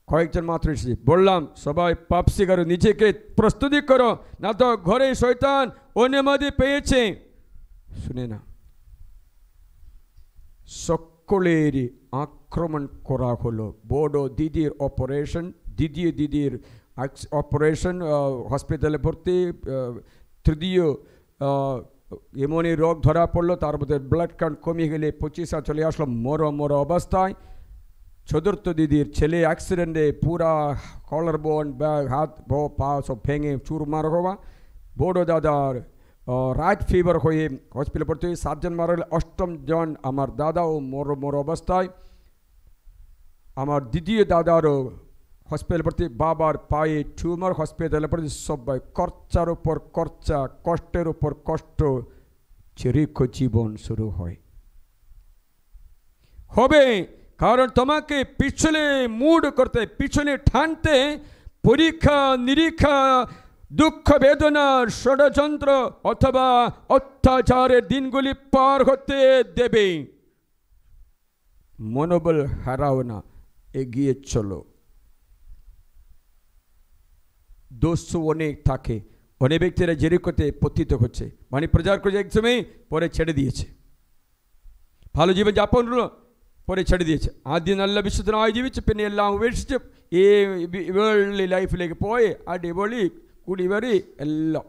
কয়েকজন মাত্র এসেছে। বললাম সবাই পাপ স্বীকার, নিজেকে প্রস্তুতি করো, না তো ঘরে শয়তান অনুমতি পেয়েছে। শুনে না, সকলেরই আক্রমণ করা হলো। বড় দিদির অপারেশন, দিদির অপারেশন, হসপিটালে ভর্তি। তৃতীয় এমনই রোগ ধরা পড়লো, তার মধ্যে ব্লাড কাউন্ট কমিয়ে গেলে 25 চলে আসলো মর অবস্থায়। চতুর্থ দিদির ছেলে অ্যাক্সিডেন্টে পুরা কলার বোন, ব্যাগ, হাত পা সব ভেঙে চুরমার হওয়া। বড় দাদার রাইট ফিভার হয়ে হসপিটালে ভর্তি হয়ে 7 জন মারা গেলে, 8ম জন আমার দাদাও মর অবস্থায়। আমার দ্বিতীয় দাদারও হসপিটালে ভর্তি, বাবার পায়ে টিউমার, হসপিটালে ভর্তি। সবাই খরচার উপর খরচা, কষ্টের উপর কষ্ট। জেরিকো জীবন শুরু হবে, কারণ তোমাকে পিছনে মুড করতে, পিছনে টানতে, পরীক্ষা নিরীক্ষা, দুঃখ বেদনার ষড়যন্ত্র অথবা অত্যাচারের দিনগুলি পার হতে দেবে। মনোবল হারাও না, এগিয়ে চলো। দোষ অনেক থাকে, অনেক ব্যক্তিরা জেরিকোতে পতিত হচ্ছে, মানে প্রচার করে এক সময় পরে ছেড়ে দিয়েছে, ভালো জীবন যাপন হলো পরে ছেড়ে দিয়েছে. ആദ്യം നല്ല വിശുദ്ധനായി ജീവിച്ച് പിന്നെ എല്ലാം ഉപേക്ഷിച്ച് ഈ വേൾഡ്ലി ലൈഫിലേക്ക് പോയി അടിപൊളി കുടിവരി എല്ലാം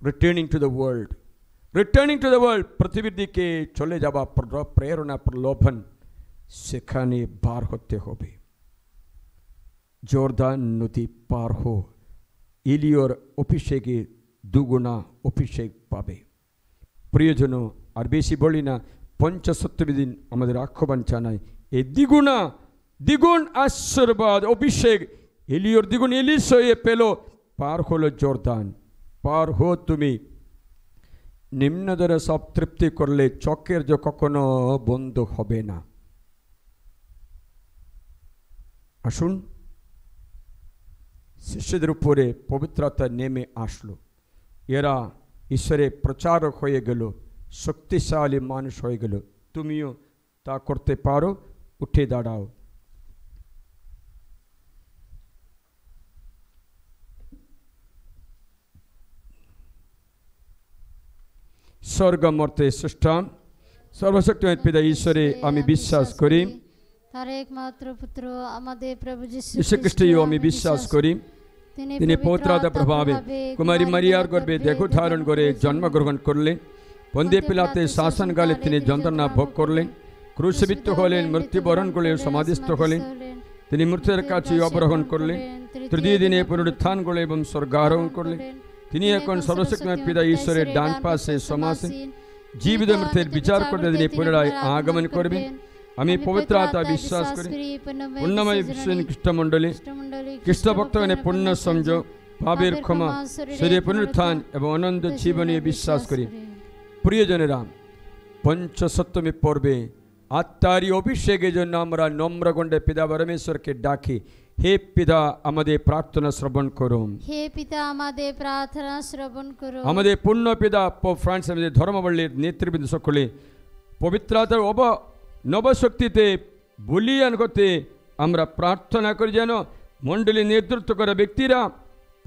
রিটার্নিং টু দ্য ওয়ার্ল্ড পৃথিবীর দিকে চলে যাওয়া প্রেরণা প্রলোভন সেখানে বার হতে হবে. জর্দান নদী পার হো, এলিয়র অভিষেকে দুগুণা অভিষেক পাবে। প্রিয়জন, আর বেশি বলি না, 75 দিন আমাদের আহ্বান জানাই, এই দ্বিগুণ আশীর্বাদ অভিষেক এলিয়র দ্বিগুণ এলিশয়ে পেল, পার হলো জর্দান। পার হো তুমি, নিম্নদরে সব তৃপ্তি করলে চকের যে কখনো বন্ধ হবে না। আসুন, শিষ্যদের উপরে পবিত্রতা নেমে আসলো, এরা ঈশ্বরের প্রচারক হয়ে গেল, শক্তিশালী মানুষ হয়ে গেল। তুমিও তা করতে পারো, উঠে দাঁড়াও। স্বর্গমর্তে সৃষ্টা সর্বশক্তিমান পিতা ঈশ্বরে আমি বিশ্বাস করি, তার একমাত্র পুত্র আমাদের প্রভু যীশু খ্রিস্টেও আমি বিশ্বাস করি, তিনি পবিত্রতার প্রভাবে কুমারী মারিয়ার গর্ভে দেহ ধারণ করে জন্মগ্রহণ করলেন, পন্তিয়া পিলাতের শাসনকালে তিনি যন্ত্রণা ভোগ করলেন, ক্রুশবিদ্ধ হলেন, মৃত্যুবরণ করলেন, সমাধিস্থ হলেন, তিনি মৃত্যুর কাছে অবরোহণ করলেন, তৃতীয় দিনে পুনরুত্থান করলেন এবং স্বর্গারোহণ করলেন। তিনি এখন সর্বশক্তিমান পিতা ঈশ্বরের ডান পাশে সমাসীন, জীবিত মৃতের বিচার করতে তিনি পুনরায় আগমন করবেন। আমি পবিত্র আত্মা বিশ্বাস করি, পূর্ণময় বিশ্ব খ্রিস্টমণ্ডলী, খ্রিস্টভক্তগণের পুণ্য সংযোগ, পাপের ক্ষমা, শরীরের পুনরুত্থান এবং অনন্ত জীবনে বিশ্বাস করি। প্রিয়জনেরা, পঞ্চসপ্তমী পর্বে আত্মারই অভিষেকের জন্য আমরা নম্রগণ্ডে পিতা পরমেশ্বরকে ডাকি। হে পিতা, আমাদের প্রার্থনা শ্রবণ করুন। হে পিতা, আমাদের প্রার্থনা শ্রবণ করুন। আমাদের পূর্ণ পিতা পোপ ফ্রান্স, আমাদের ধর্মবল্লীর নেতৃবৃন্দ সকলে পবিত্রতার নবশক্তিতে বলিয়ান করতে আমরা প্রার্থনা করি, যেন মণ্ডলী নেতৃত্ব করা ব্যক্তিরা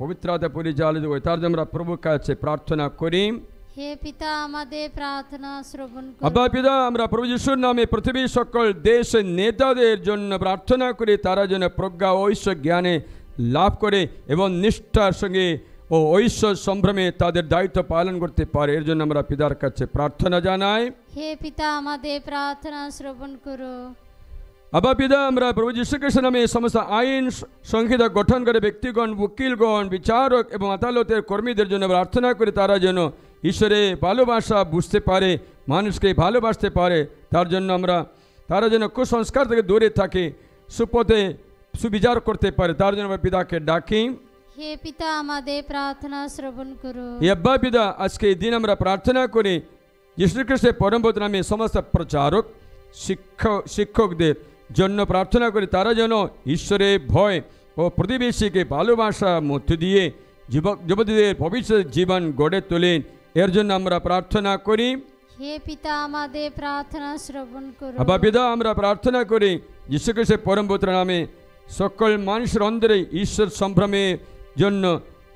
পবিত্রতা পরিচালিত হয়। তার জন্য আমরা প্রভুর কাছে প্রার্থনা করি। হে পিতা, আমাদের প্রার্থনা শ্রবণ করুন। আব্বা পিতা, আমরা প্রভু যিশুর নামে পৃথিবীর সকল দেশের নেতাদের জন্য প্রার্থনা করি, তারা যেন প্রজ্ঞা ও ঐশ্বর জ্ঞানে লাভ করে এবং নিষ্ঠার সঙ্গে ও ঐশ্বর সম্ভ্রমে তাদের দায়িত্ব পালন করতে পারে। এর জন্য আমরা পিতার কাছে প্রার্থনা জানাই। হে পিতা, আমাদের প্রার্থনা শ্রবণ করো। আব্বা পিতা, আমরা প্রভু যীশু খ্রিস্টের নামে সমস্ত আইন সংহিতা গঠন করে ব্যক্তিগণ, উকিলগণ, বিচারক এবং আদালতের কর্মীদের জন্য প্রার্থনা করি, তারা যেন ঈশ্বরে ভালোবাসা বুঝতে পারে, মানুষকে ভালোবাসতে পারে। তারা যেন কুসংস্কার থেকে দূরে থাকে, সুপথে সুবিচার করতে পারে। তার জন্য আমরা পিতাকে ডাকি। হে পিতা, আমাদের প্রার্থনা শ্রবণ করো। আব্বা পিতা, আজকে এই দিন আমরা প্রার্থনা করি যীশু খ্রিস্টের পরম পবিত্র নামে সমস্ত প্রচারক, শিক্ষকদের জন্য প্রার্থনা করি, তারা যেন ঈশ্বরের ভয় ও প্রতিবেশীকে ভালোবাসার মধ্য দিয়ে যুবতীদের ভবিষ্যৎ জীবন গড়ে তোলেন। এর জন্য আমরা প্রার্থনা করি। হে পিতা, আমাদের প্রার্থনা শ্রবণ করো। আব্বা পিতা, আমরা প্রার্থনা করি যীশু খ্রিস্টের পরম পবিত্র নামে সকল মানুষের অন্তরে ঈশ্বর সম্ভ্রমের জন্য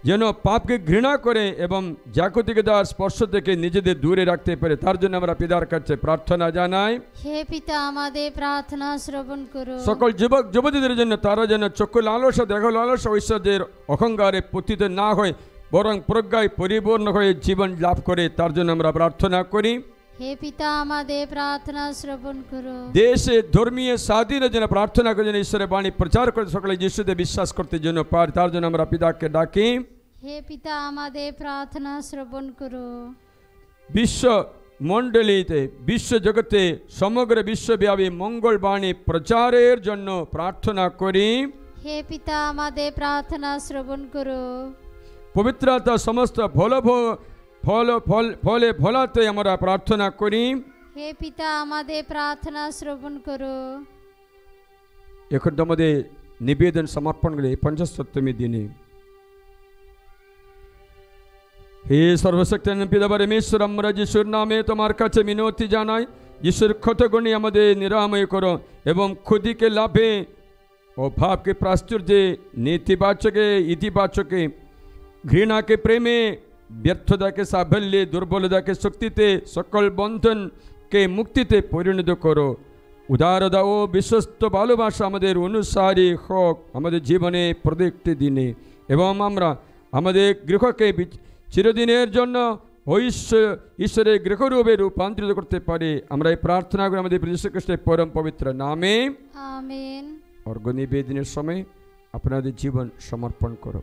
যেন পাপকে ঘৃণা করে এবং জাগতিকতার স্পর্শ থেকে নিজেদের দূরে রাখতে পারে। তার জন্য আমরা পিতার কাছে প্রার্থনা জানাই। হে পিতা, আমাদের প্রার্থনা শ্রবণ করো। সকল যুবক যুবতীদের জন্য তারা যেন চক্ষু লালসা, দেহ লালসা, ঐশ্বর্যের অহংকারে পতিত না হয়, বরং প্রজ্ঞায় পরিপূর্ণ হয়ে জীবন লাভ করে। তার জন্য আমরা প্রার্থনা করি। হে পিতা, আমাদের প্রার্থনা শ্রবণ করো। দেশে ধর্মীয় স্বাধীনের জন্য প্রার্থনা করে, যেন ঈশ্বরের বাণী প্রচার করে সকলে যিশুতে বিশ্বাস করতে জন্য পারে। তার জন্য আমরা পিতাকে ডাকি। হে পিতা, আমাদের প্রার্থনা শ্রবণ করো। বিশ্ব মণ্ডলীতে, বিশ্ব জগতে, সমগ্র বিশ্বব্যাপী মঙ্গল বাণী প্রচারের জন্য প্রার্থনা করি। হে পিতা, আমাদের প্রার্থনা শ্রবণ করো। পবিত্রতা সমস্ত ফলে ফলাতে আমরা প্রার্থনা করি। হে পিতা, আমাদের প্রার্থনা শ্রবণ করো। এখন তোমাদের নিবেদন সমর্পণ করে ৫০তম দিনে হে সর্বশক্তিমান পিতা পরমেশ্বর, আমরা যিশুর নামে তোমার কাছে মিনতি জানাই। যিশুর ক্ষতগুণী আমাদের নিরাময় করো এবং ক্ষতিকে লাভে ও ভাবকে প্রাচুর্যে, নেতিবাচকে ইতিবাচকে, ঘৃণাকে প্রেমে, ব্যর্থতাকে সাফল্যে, দুর্বলতাকে শক্তিতে, সকল বন্ধনকে মুক্তিতে পরিণত করো। উদারতা ও বিশ্বস্ত ভালোবাসা আমাদের অনুসারী হোক আমাদের জীবনে প্রত্যেকটি দিনে, এবং আমরা আমাদের গৃহকে চিরদিনের জন্য ঈশ্বরের গৃহরূপে রূপান্তরিত করতে পারি। আমরা এই প্রার্থনা করি আমাদের যীশু খ্রিস্টের পরম পবিত্র নামে, আমেন। অর্ঘ্য নিবেদনের সময় আপনাদের জীবন সমর্পণ করো।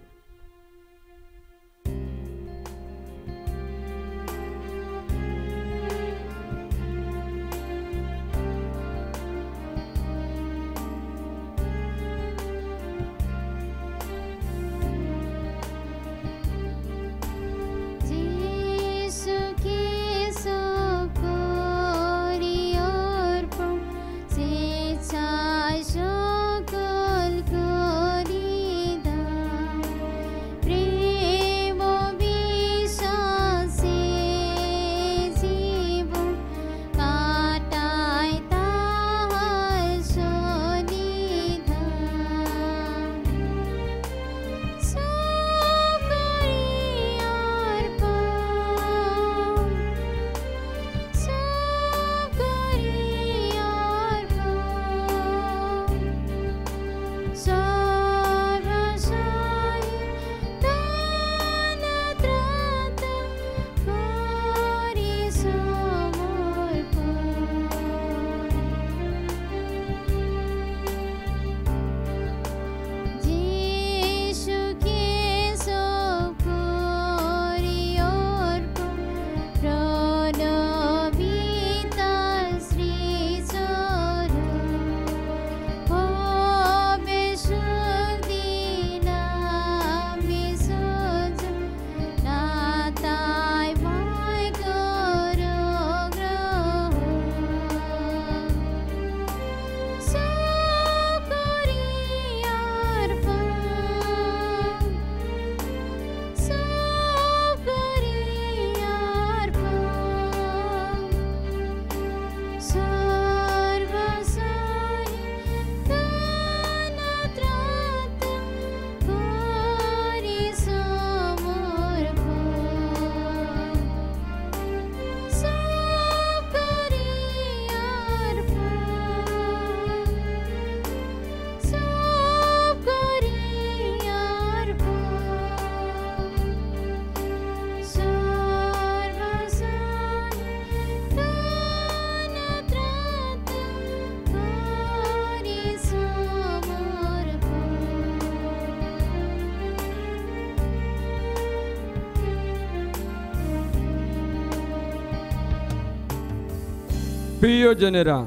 প্রিয়জনেরা,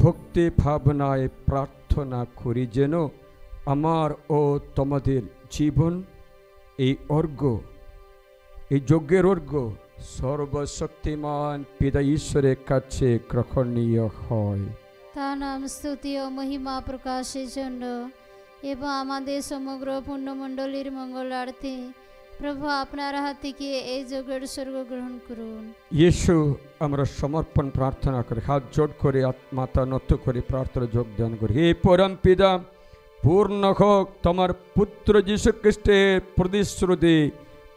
ভক্তি ভাবনায় প্রার্থনা করি যেন আমার ও তোমাদের জীবন এই অর্ঘ্য, এই যজ্ঞের অর্ঘ্য সর্বশক্তিমান পিতা ঈশ্বরের কাছে গ্রহণীয় হয়। তার নাম স্তুতি ও মহিমা প্রকাশের জন্য এবং আমাদের সমগ্র পুণ্যমণ্ডলীর মঙ্গলার্থে প্রভু আপনার হাত থেকে এই যজ্ঞের স্বর্গ গ্রহণ করুন। ইয়েশু, আমরা সমর্পণ প্রার্থনা করি, হাত জোট করে মাথা নত করে প্রার্থনা যোগদান করি। হে পরম পিতা, পূর্ণ হোক তোমার পুত্র যীশু খ্রিস্টের প্রতিশ্রুতি,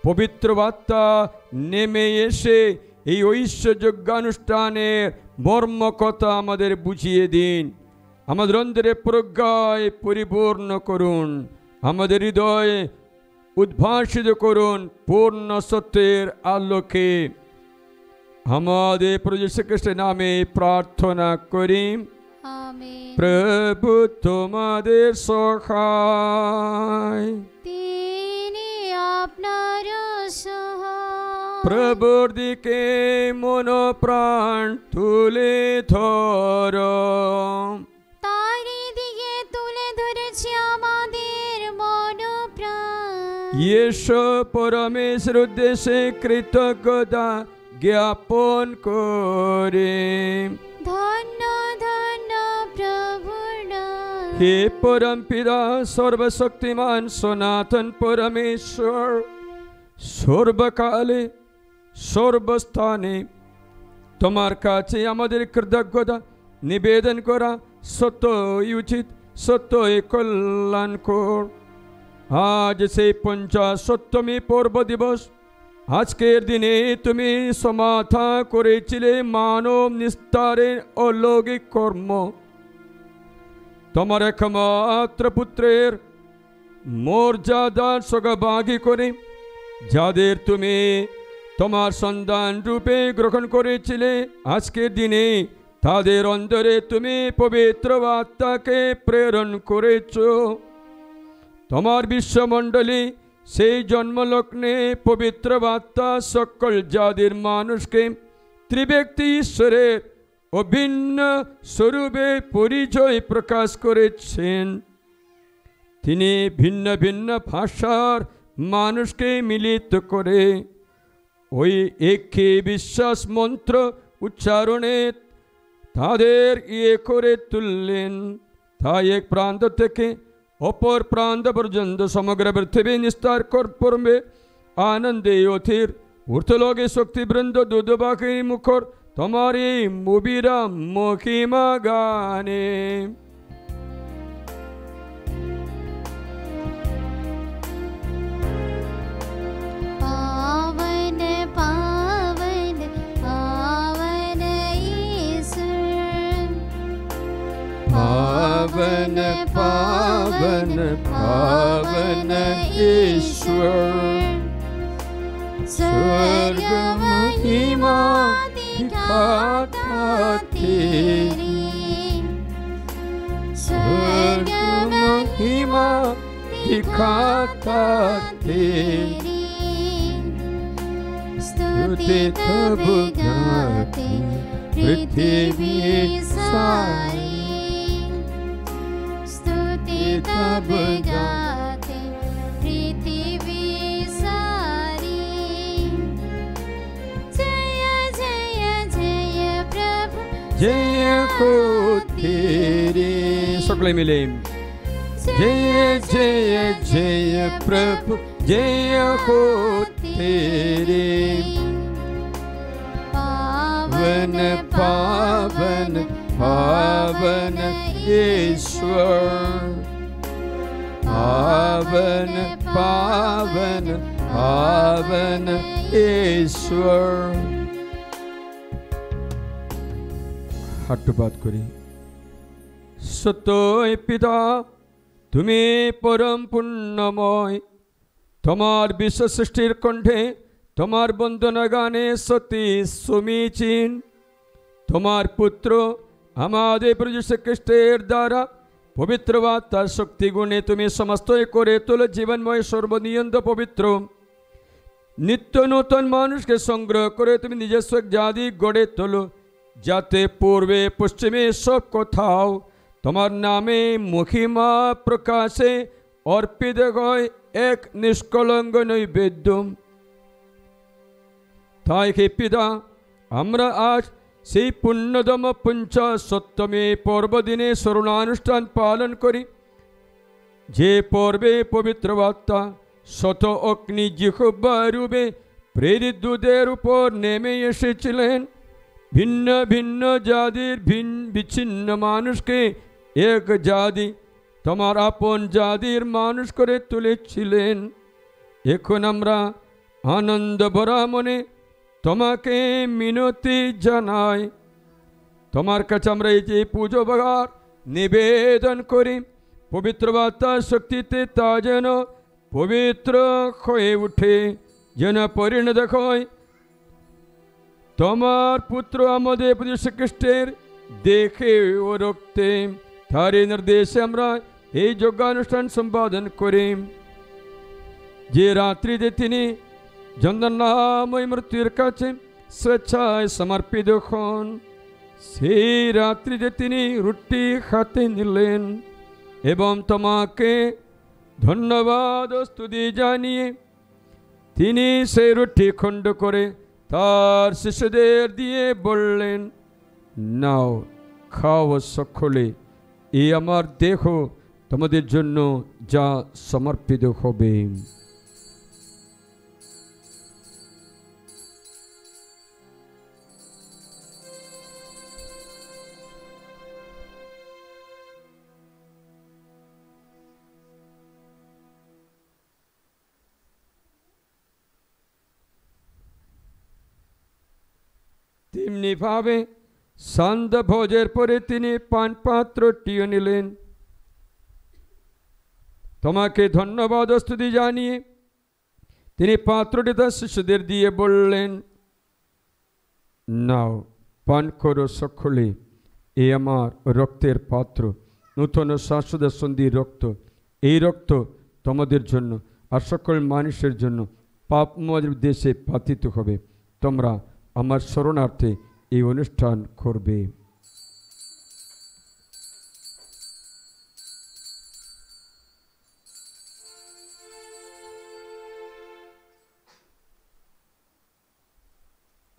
পবিত্র বার্তা নেমে এসে এই ঐশ্বর্যজ্ঞানুষ্ঠানের মর্ম কথা আমাদের বুঝিয়ে দিন। আমাদের অন্তরে প্রজ্ঞায় পরিপূর্ণ করুন, আমাদের হৃদয়ে উদ্ভাসিত করুন পূর্ণ সত্যের আলোকে। আমাদের প্রভু যীশু খ্রিস্টের নামে প্রার্থনা করি, আমেন। প্রভু তোমাদের সহায়, তিনি আপনার সহায়। প্রভুর দিকে মন প্রাণ তুলে ধরো, তারি দিকে তুলে ধরেছি আমাদের মন প্রাণ। ইয়েশু পরমেশ্বর উদ্দেশ্যে কৃতজ্ঞতা জ্ঞাপন করে। ধন্য ধন্য প্রভুর নাম। হে পরম পিতা সর্বশক্তিমান সনাতন পরমেশ্বর, সর্বকালে সর্বস্থানে তোমার কাছে আমাদের কৃতজ্ঞতা নিবেদন করা সত্যই উচিত, সত্যই কল্যাণকর। আজ সেই ৫০তম পর্ব দিবস, আজকের দিনে তুমি সমাধা করেছিলে মানব নিস্তারের অলৌকিক কর্ম। তোমার একমাত্র পুত্রের মর্যাদার সহভাগী করে যাদের তুমি তোমার সন্তান রূপে গ্রহণ করেছিলে, আজকের দিনে তাদের অন্তরে তুমি পবিত্র আত্মাকে প্রেরণ করেছ। তোমার বিশ্বমণ্ডলী সেই জন্মলগ্নে পবিত্র বার্তা সকল জাতির মানুষকে ত্রিব্যক্তি ঈশ্বরের অভিন্ন স্বরূপে পরিচয় প্রকাশ করেছেন। তিনি ভিন্ন ভিন্ন ভাষার মানুষকে মিলিত করে ওই একই বিশ্বাস মন্ত্র উচ্চারণে তাদের করে তুললেন। তাই এক প্রান্ত থেকে অপর প্রান্ত পর্যন্ত সমগ্র পৃথিবী নিস্তার করবে আনন্দে অথির ঊর্ধ্বলোকে শক্তিবৃন্দ দুধবাকি মুখর তোমার এই মুবিরা মহিমা গানে। पावन पावन पावन ईश्वर, पावन पावन पावन ईश्वर, स्वर्ग महिमा दिखाता तेरी, स्वर्ग महिमा दिखाता तेरी, स्तुति तब गाते पृथ्वी सारी, स्तुति तब गाते पृथ्वी सारी। जय जय जय प्रभु, जय हो तेरे। सकले मिले जय जय जय प्रभु जय हो तेरे। पावन पावन पावन ईश्वर, पावन पावन पावन ईश्वर। হাট্টপাত করি। সত্যই পিতা তুমি পরম পুণ্যময়, তোমার বিশ্ব সৃষ্টির কণ্ঠে তোমার বন্দনা গানে সত্যি সমীচীন। তোমার পুত্র আমাদের প্রভু যীশু খ্রিস্টের দ্বারা পবিত্র বার্তার শক্তি গুণে তুমি সমস্তই করে তোলো জীবনময় সর্বনিয়ন্ত পবিত্র নিত্য নূতন মানুষকে সংগ্রহ করে তুমি নিজস্ব জাতি গড়ে তোলো, যাতে পূর্বে পশ্চিমে সব কোথাও তোমার নামে মহিমা প্রকাশে অর্পিত হয় এক নিষ্কলঙ্ক নৈবেদ্য। তাই হে পিতা, আমরা আজ সেই পুণ্যতম পঞ্চাশত্তমে পর্বদিনে স্মরণানুষ্ঠান পালন করি, যে পর্বে পবিত্র বার্তা শত অগ্নি জিহ্বা রূপে প্রেরিত দূতের উপর নেমে এসেছিলেন। ভিন্ন ভিন্ন জাতির বিচ্ছিন্ন মানুষকে এক জাতি তোমার আপন জাতির মানুষ করে তুলেছিলেন। এখন আমরা আনন্দ ভরা মনে তোমাকে মিনতি জানাই। তোমার কাছে আমরা এই যে পুজো ভার নিবেদন করি, পবিত্র বার্তার শক্তিতে তা যেন পবিত্র হয়ে উঠে, যেন পরিণত হয় তোমার পুত্র আমাদের যীশু খ্রিস্টের দেখে ও রক্তে। তারই নির্দেশে আমরা এই যজ্ঞানুষ্ঠান সম্পাদন করি। যে রাত্রিতে তিনি যন্ত্রণাময় মৃত্যুর কাছে স্বেচ্ছায় সমর্পিত হন, সেই রাত্রিতে তিনি রুটি হাতে নিলেন এবং তোমাকে ধন্যবাদ ও স্তুতি জানিয়ে তিনি সেই রুটি খণ্ড করে তার শিশুদের দিয়ে বললেন, নাও খাও সকলে, এই আমার দেহ তোমাদের জন্য যা সমর্পিত হবে। তেমনি ভাবে সন্ধ্যা ভোজের পরে তিনি পান পাত্রটিও নিলেন, তোমাকে ধন্যবাদ ও স্তুতি জানিয়ে তিনি পাত্রটি তার শিশুদের দিয়ে বললেন, নাও পান করো সকলে, এ আমার রক্তের পাত্র, নূতন শাশ্বত সন্ধির রক্ত। এই রক্ত তোমাদের জন্য আর সকল মানুষের জন্য পাপময় দেশে পাতিত হবে। তোমরা আমার শরণার্থে এই অনুষ্ঠান করবে।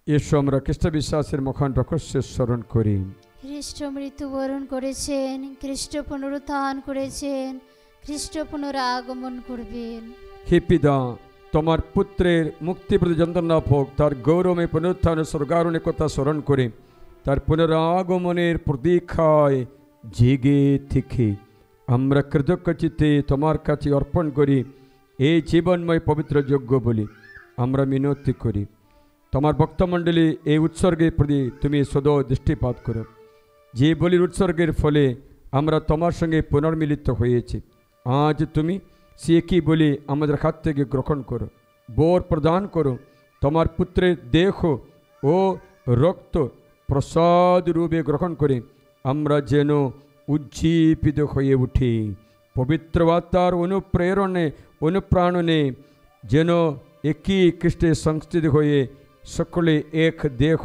এসো আমরা খ্রিস্ট বিশ্বাসের মহান রহস্যের স্মরণ করি। খ্রিস্ট মৃত্যুবরণ করেছেন, খ্রিস্ট পুনরুত্থান করেছেন, খ্রিস্ট পুনরাগমন করবেন। হে পিতা, তোমার পুত্রের মুক্তিপ্রদ যন্ত্রণা ভোগ, তার গৌরবে পুনরুত্থান স্বর্গারোহণের কথা স্মরণ করে তার পুনরাগমনের প্রতীক্ষায় জেগে থেকে আমরা কৃতজ্ঞ চিত্তে তোমার কাছে অর্পণ করি এই জীবনময় পবিত্র যজ্ঞ বলি আমরা মিনতি করি। তোমার ভক্তমণ্ডলী এই উৎসর্গের প্রতি তুমি সদা দৃষ্টিপাত করো। যে বলির উৎসর্গের ফলে আমরা তোমার সঙ্গে পুনর্মিলিত হয়েছি, আজ তুমি সে কি বলি আমাদের হাত থেকে গ্রহণ করো, বোর প্রদান করো। তোমার পুত্রের দেহ ও রক্ত প্রসাদ রূপে গ্রহণ করে আমরা যেন উজ্জীবিত হয়ে উঠি। পবিত্র আত্মার অনুপ্রাণনে যেন একই খ্রিস্টে সংস্থিত হয়ে সকলে এক দেহ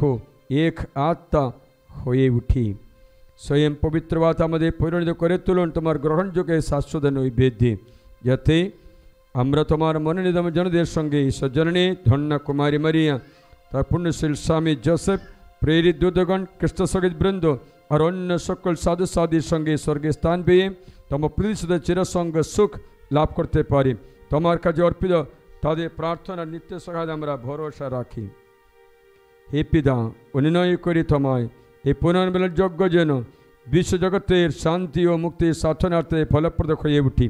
এক আত্মা হয়ে উঠি। স্বয়ং পবিত্র আত্মা আমাদের পরিণত করে তুলুন তোমার গ্রহণযোগ্য শাশ্বত নৈবেদ্যে, যাতে আমরা তোমার মনোনীত জনদের সঙ্গে ঈশ্বরজননী ধন্য কুমারী মারিয়া, তার পুণ্যশীল স্বামী জোসেফ, প্রেরিত দূতগণ, খ্রিস্ট সঙ্গীত বৃন্দ আর অন্য সকল সাধু সাধীর সঙ্গে স্বর্গে স্থান পেয়ে তোমার প্রতিষ্ঠিত চিরসঙ্গ সুখ লাভ করতে পারি। তোমার কাছে অর্পিত তাদের প্রার্থনা নিত্য সহায় আমরা ভরসা রাখি। হে পিতা, অনুনয় করি তোমায় এই পুনর্মিলন যজ্ঞ যেন বিশ্বজগতের শান্তি ও মুক্তির সাধনার্থে ফলপ্রদ হয়ে উঠি।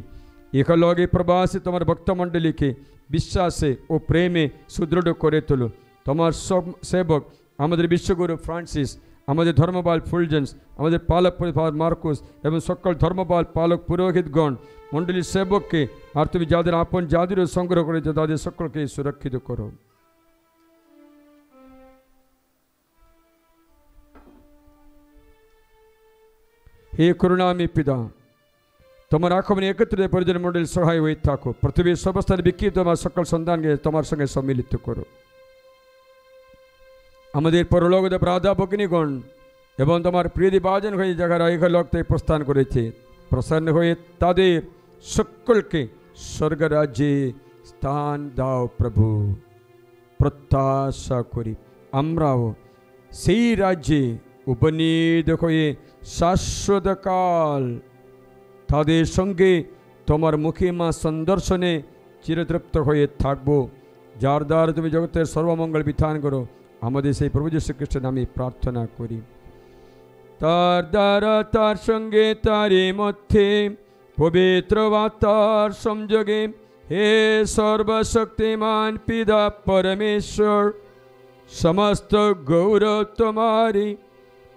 ইহলোকে প্রবাসী তোমার ভক্তমণ্ডলীকে বিশ্বাসে ও প্রেমে সুদৃঢ় করে তোলো। তোমার সব সেবক আমাদের বিশ্বগুরু ফ্রান্সিস, আমাদের ধর্মপাল ফুলজেন্স, আমাদের পালক মার্কুস এবং সকল ধর্মপাল পালক পুরোহিতগণ মণ্ডলীর সেবককে আর তুমি যাদের আপন যাদেরও সংগ্রহ করেছো তাদের সকলকে সুরক্ষিত করো। হে করুণাময়ী পিতা, তোমার আগমনে একত্রিত পরিজন মণ্ডলী সহায় হয়ে থাকো। পৃথিবীর সর্বস্থানে বিক্ষিপ্ত তোমার সকল সন্তানকে তোমার সঙ্গে সম্মিলিত করো। আমাদের পরলোকীয় প্রাধ্যাপকগণ এবং তোমার প্রিয়দিভাজন হয়ে যারা ইহলোক থেকে প্রস্থান করেছে, প্রসন্ন হয়ে তাদের সকলকে স্বর্গরাজ্যে স্থান দাও প্রভু। প্রত্যাশা করি আমরাও সেই রাজ্যে উপনীত হয়ে শাশ্বতকাল তাদের সঙ্গে তোমার মহিমা সন্দর্শনে চিরতৃপ্ত হয়ে থাকব, যার দ্বারা তুমি জগতের সর্বমঙ্গল বিধান করো। আমাদের সেই প্রভু যীশু খ্রিস্টের নামে প্রার্থনা করি। তার দ্বারা তার সঙ্গে তারই মধ্যে পবিত্র আত্মার সংযোগে হে সর্বশক্তিমান পিতা পরমেশ্বর, সমস্ত গৌরব তোমারি,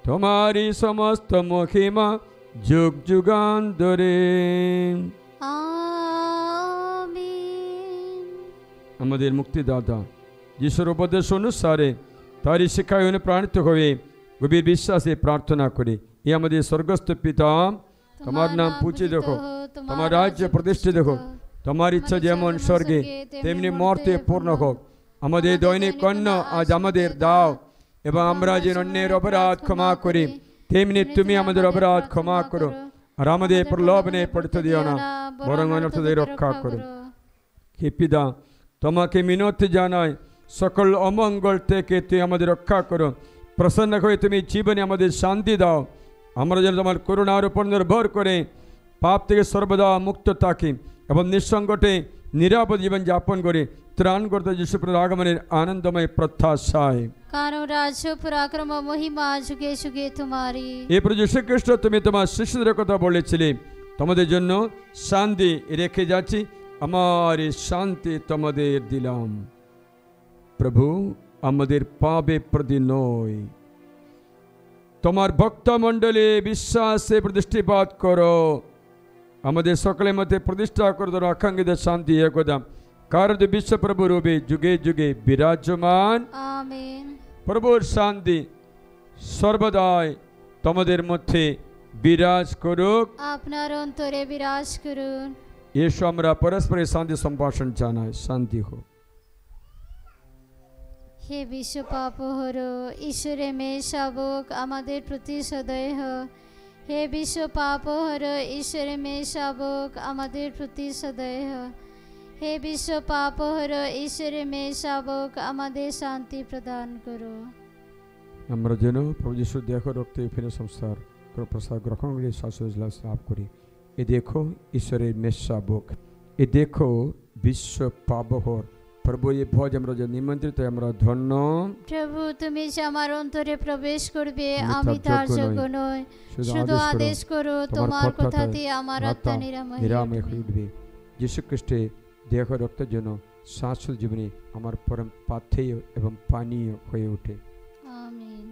তোমারি সমস্ত মহিমা যুগ যুগান্তরে। আমিন। আমাদের মুক্তিদাতা যিশুর উপদেশ অনুসারে তারই শিক্ষায় অনুপ্রাণিত হয়ে গভীর বিশ্বাসে প্রার্থনা করি। এ আমাদের স্বর্গস্থ পিতা, তোমার নাম পূজিত হোক, তোমার রাজ্য প্রতিষ্ঠিত হোক, তোমার ইচ্ছা যেমন স্বর্গে তেমনি মর্তে পূর্ণ হোক। আমাদের দৈনিক অন্ন আজ আমাদের দাও, এবং আমরা যে অন্যের অপরাধ ক্ষমা করি তেমনি তুমি আমাদের অপরাধ ক্ষমা করো, আর আমাদের প্রলোভনে পড়তে দিও না, বরং অনর্থ থেকে রক্ষা করো। হে পিতা, তোমাকে মিনতি জানাই, সকল অমঙ্গল থেকে তুই আমাদের রক্ষা করো। প্রসন্ন হয়ে তুমি জীবনে আমাদের শান্তি দাও, আমরা যেন তোমার করুণার উপর নির্ভর করে পাপ থেকে সর্বদা মুক্ত থাকি এবং নিঃসঙ্কটে নিরাপদ জীবন যাপন করে ত্রাণকর্তা যিশুর আগমনের আনন্দময় প্রত্যাশায়। কারণ রাজ্য পরাক্রম মহিমা যুগে যুগে তোমারই। এই প্রভু যীশু খ্রিস্ট, তুমি তোমার শিষ্যদের কথা বলেছিলে, তোমাদের জন্য শান্তি রেখে যাচ্ছি, আমার শান্তি তোমাদের দিলাম। প্রভু, আমাদের পাবে প্রতি নয়, তোমার ভক্তমণ্ডলী বিশ্বাসে দৃষ্টিপাত করো, আমাদের সকলের মধ্যে প্রতিষ্ঠা করো তোমার আকাঙ্ক্ষিত শান্তি একদা, কারণ বিশ্ব প্রভু রূপে যুগে যুগে বিরাজমান। আমিন। প্রভুর শান্তি সর্বদাই তোমাদের মধ্যে বিরাজ করুক, আপনার অন্তরে বিরাজ করুন। এসো আমরা পরস্পরের শান্তি সম্ভাষণ জানাই। শান্তি হোক। হে বিশ্ব পাপহর ঈশ্বরে মেয়ে শাবক আমাদের প্রতি সদয় হ। হে বিশ্ব পাপহর ঈশ্বরে মেয়ে শাবক আমাদের প্রতি সদয় হ। হে বিশ্ব পাপহর ঈশ্বরে মেয়ে শাবক আমাদের শান্তি প্রদান করো। আমরা যেন প্রভু যিশু দেহ রক্তে ফিরে সংসার প্রসাদ গ্রহণ করে শাশ্বত লাভ করি। এ দেখো ঈশ্বরের মেয়ে শাবক, এ দেখো বিশ্ব পাপহর প্রভু। এই ভোজ আমরা যে নিমন্ত্রিত, আমরা ধন্য। প্রভু তুমি যে আমার অন্তরে প্রবেশ করবে, আমি তার যোগ্য নই, শুধু আদেশ করো, তোমার কথাতে আমার আত্মা নিরাময় হয়ে উঠবে। যীশু খ্রিস্টের দেহ রক্তের জন্য শাশ্বত জীবনে আমার পরম পাথেয় এবং পানীয় হয়ে ওঠে। আমিন।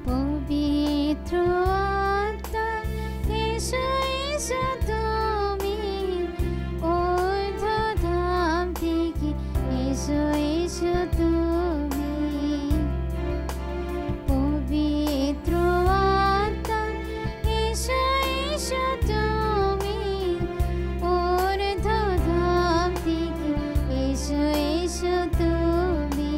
পবিত্র আত্মা এসো এসো তুমি, ঊর্ধ্বধাম থেকে এসো এসো তুমি। পবিত্র আত্মা এসো এসো তুমি, ঊর্ধ্বধাম থেকে এসো এসো তুমি।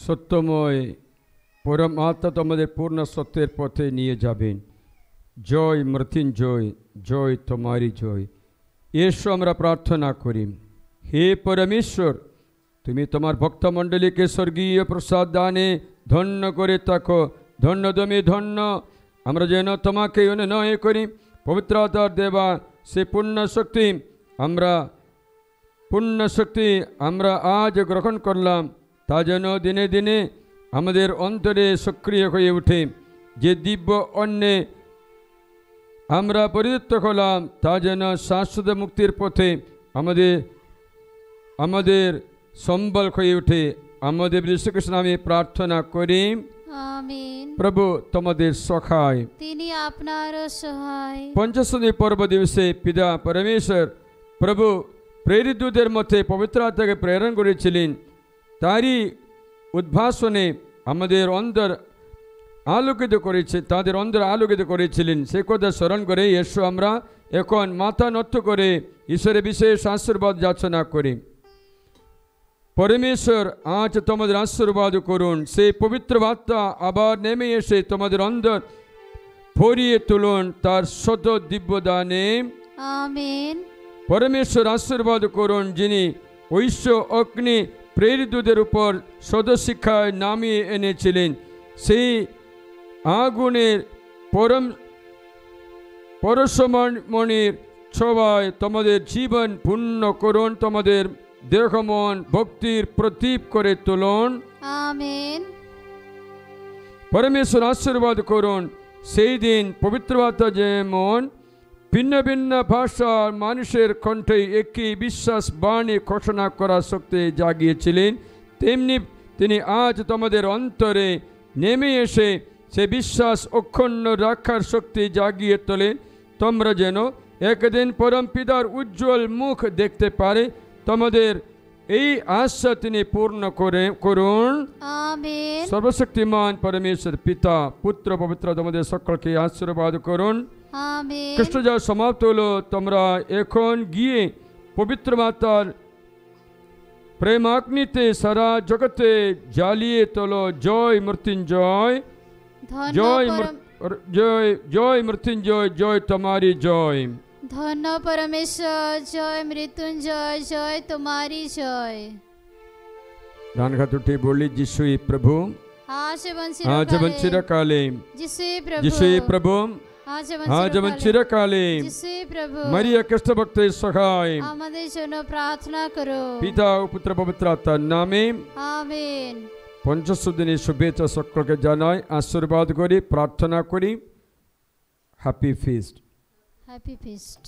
সত্যময় পরমাত্মা তোমাদের পূর্ণ সত্যের পথে নিয়ে যাবেন। জয় মৃত্যুঞ্জয়, জয় তোমারই জয়। এসো আমরা প্রার্থনা করি। হে পরমেশ্বর, তুমি তোমার ভক্তমণ্ডলীকে স্বর্গীয় প্রসাদ দানে ধন্য করে থাকো। ধন্য তুমি, ধন্য আমরা যেন তোমাকে অনুনয় করি। পবিত্র আত্মার দেবা সে পূর্ণ শক্তি আমরা আজ গ্রহণ করলাম, তা যেন দিনে দিনে আমাদের অন্তরে সক্রিয় হয়ে ওঠে। যে দিব্য অন্নে আমরা পরিণত হলাম, তা যেন শাশ্বত মুক্তির পথে আমাদের সম্বল হয়ে ওঠে। আমাদের যীশুখ্রিস্ট নামে প্রার্থনা করি, আমিন। প্রভু তোমাদের সহায়। তিনি আপনার সহায়। পঞ্চশনী পর্ব দিবসে পিতা পরমেশ্বর প্রভু প্রেরিতদের মধ্যে পবিত্র আত্মাকে প্রেরণ করেছিলেন। তারই উদ্ভাসনে আমাদের অন্তর আলোকিত করেছে, তাদের অন্তর আলোকিত করেছিলেন। সে কথা স্মরণ করে এসো আমরা এখন মাথা নত করে ঈশ্বরের বিশেষ আশীর্বাদ যাচনা করি। পরমেশ্বর আজ তোমাদের আশীর্বাদ করুন। সেই পবিত্র বার্তা আবার নেমে এসে তোমাদের অন্তর ভরিয়ে তুলুন তার শত দিব্যদানে, আমিন। পরমেশ্বর আশীর্বাদ করুন, যিনি ঐশ্ব অগ্নি প্রেরিতদের উপর সদশিক্ষায় নামিয়ে এনেছিলেন। সেই আগুনের পরশমণির ছোঁয়ায় তোমাদের জীবন পূর্ণ করুন। তোমাদের দেহ মন ভক্তির প্রতীপ করে তুলুন, আমিন। পরমেশ্বর আশীর্বাদ করুন। সেই দিন পবিত্র আত্মা যেমন ভিন্ন ভিন্ন ভাষার মানুষের কণ্ঠে একই বিশ্বাস বাণী ঘোষণা করার শক্তি জাগিয়েছিলেন, তেমনি তিনি আজ তোমাদের অন্তরে নেমে এসে সে বিশ্বাস অক্ষুণ্ণ রাখার শক্তি জাগিয়ে তোলেন। তোমরা যেন একদিন পরম পিতার উজ্জ্বল মুখ দেখতে পারে। তোমাদের এই আশা তিনি পূর্ণ করুন, আমিন। সর্বশক্তিমান পরমেশ্বর পিতা, পুত্র, পবিত্র তোমাদের সকলকে আশীর্বাদ করুন, আমিন। খ্রিস্ট যা সমাপ্ত হলো, তোমরা এখন গিয়ে পবিত্র মাতার প্রেমাগ্নিতে সারা জগতে জ্বালিয়ে তোলো। জয় মৃত্যুঞ্জয়, জয় জয় জয় মৃত্যুঞ্জয়, জয় তোমারি জয়। ধন্য পরমেশ্বর, জয় মৃত্যুঞ্জয়, জয় তোমারি জয়। ডান হাত উঠে বলি, যিশুই প্রভু, আজ এবং চিরকালে, যিশুই প্রভু, যিশুই প্রভু, আজ এবং চিরকালে। যিশুই প্রভু, মারিয়া কৃষ্ণ ভক্তের সহায় আমাদের জন্য প্রার্থনা করো। পিতা ও পুত্র পবিত্র আত্মার নামে, আমিন। পঞ্চশদিনের শুভেচ্ছা সকলকে জানাই, আশীর্বাদ করি, প্রার্থনা করি। Happy feast. Happy feast.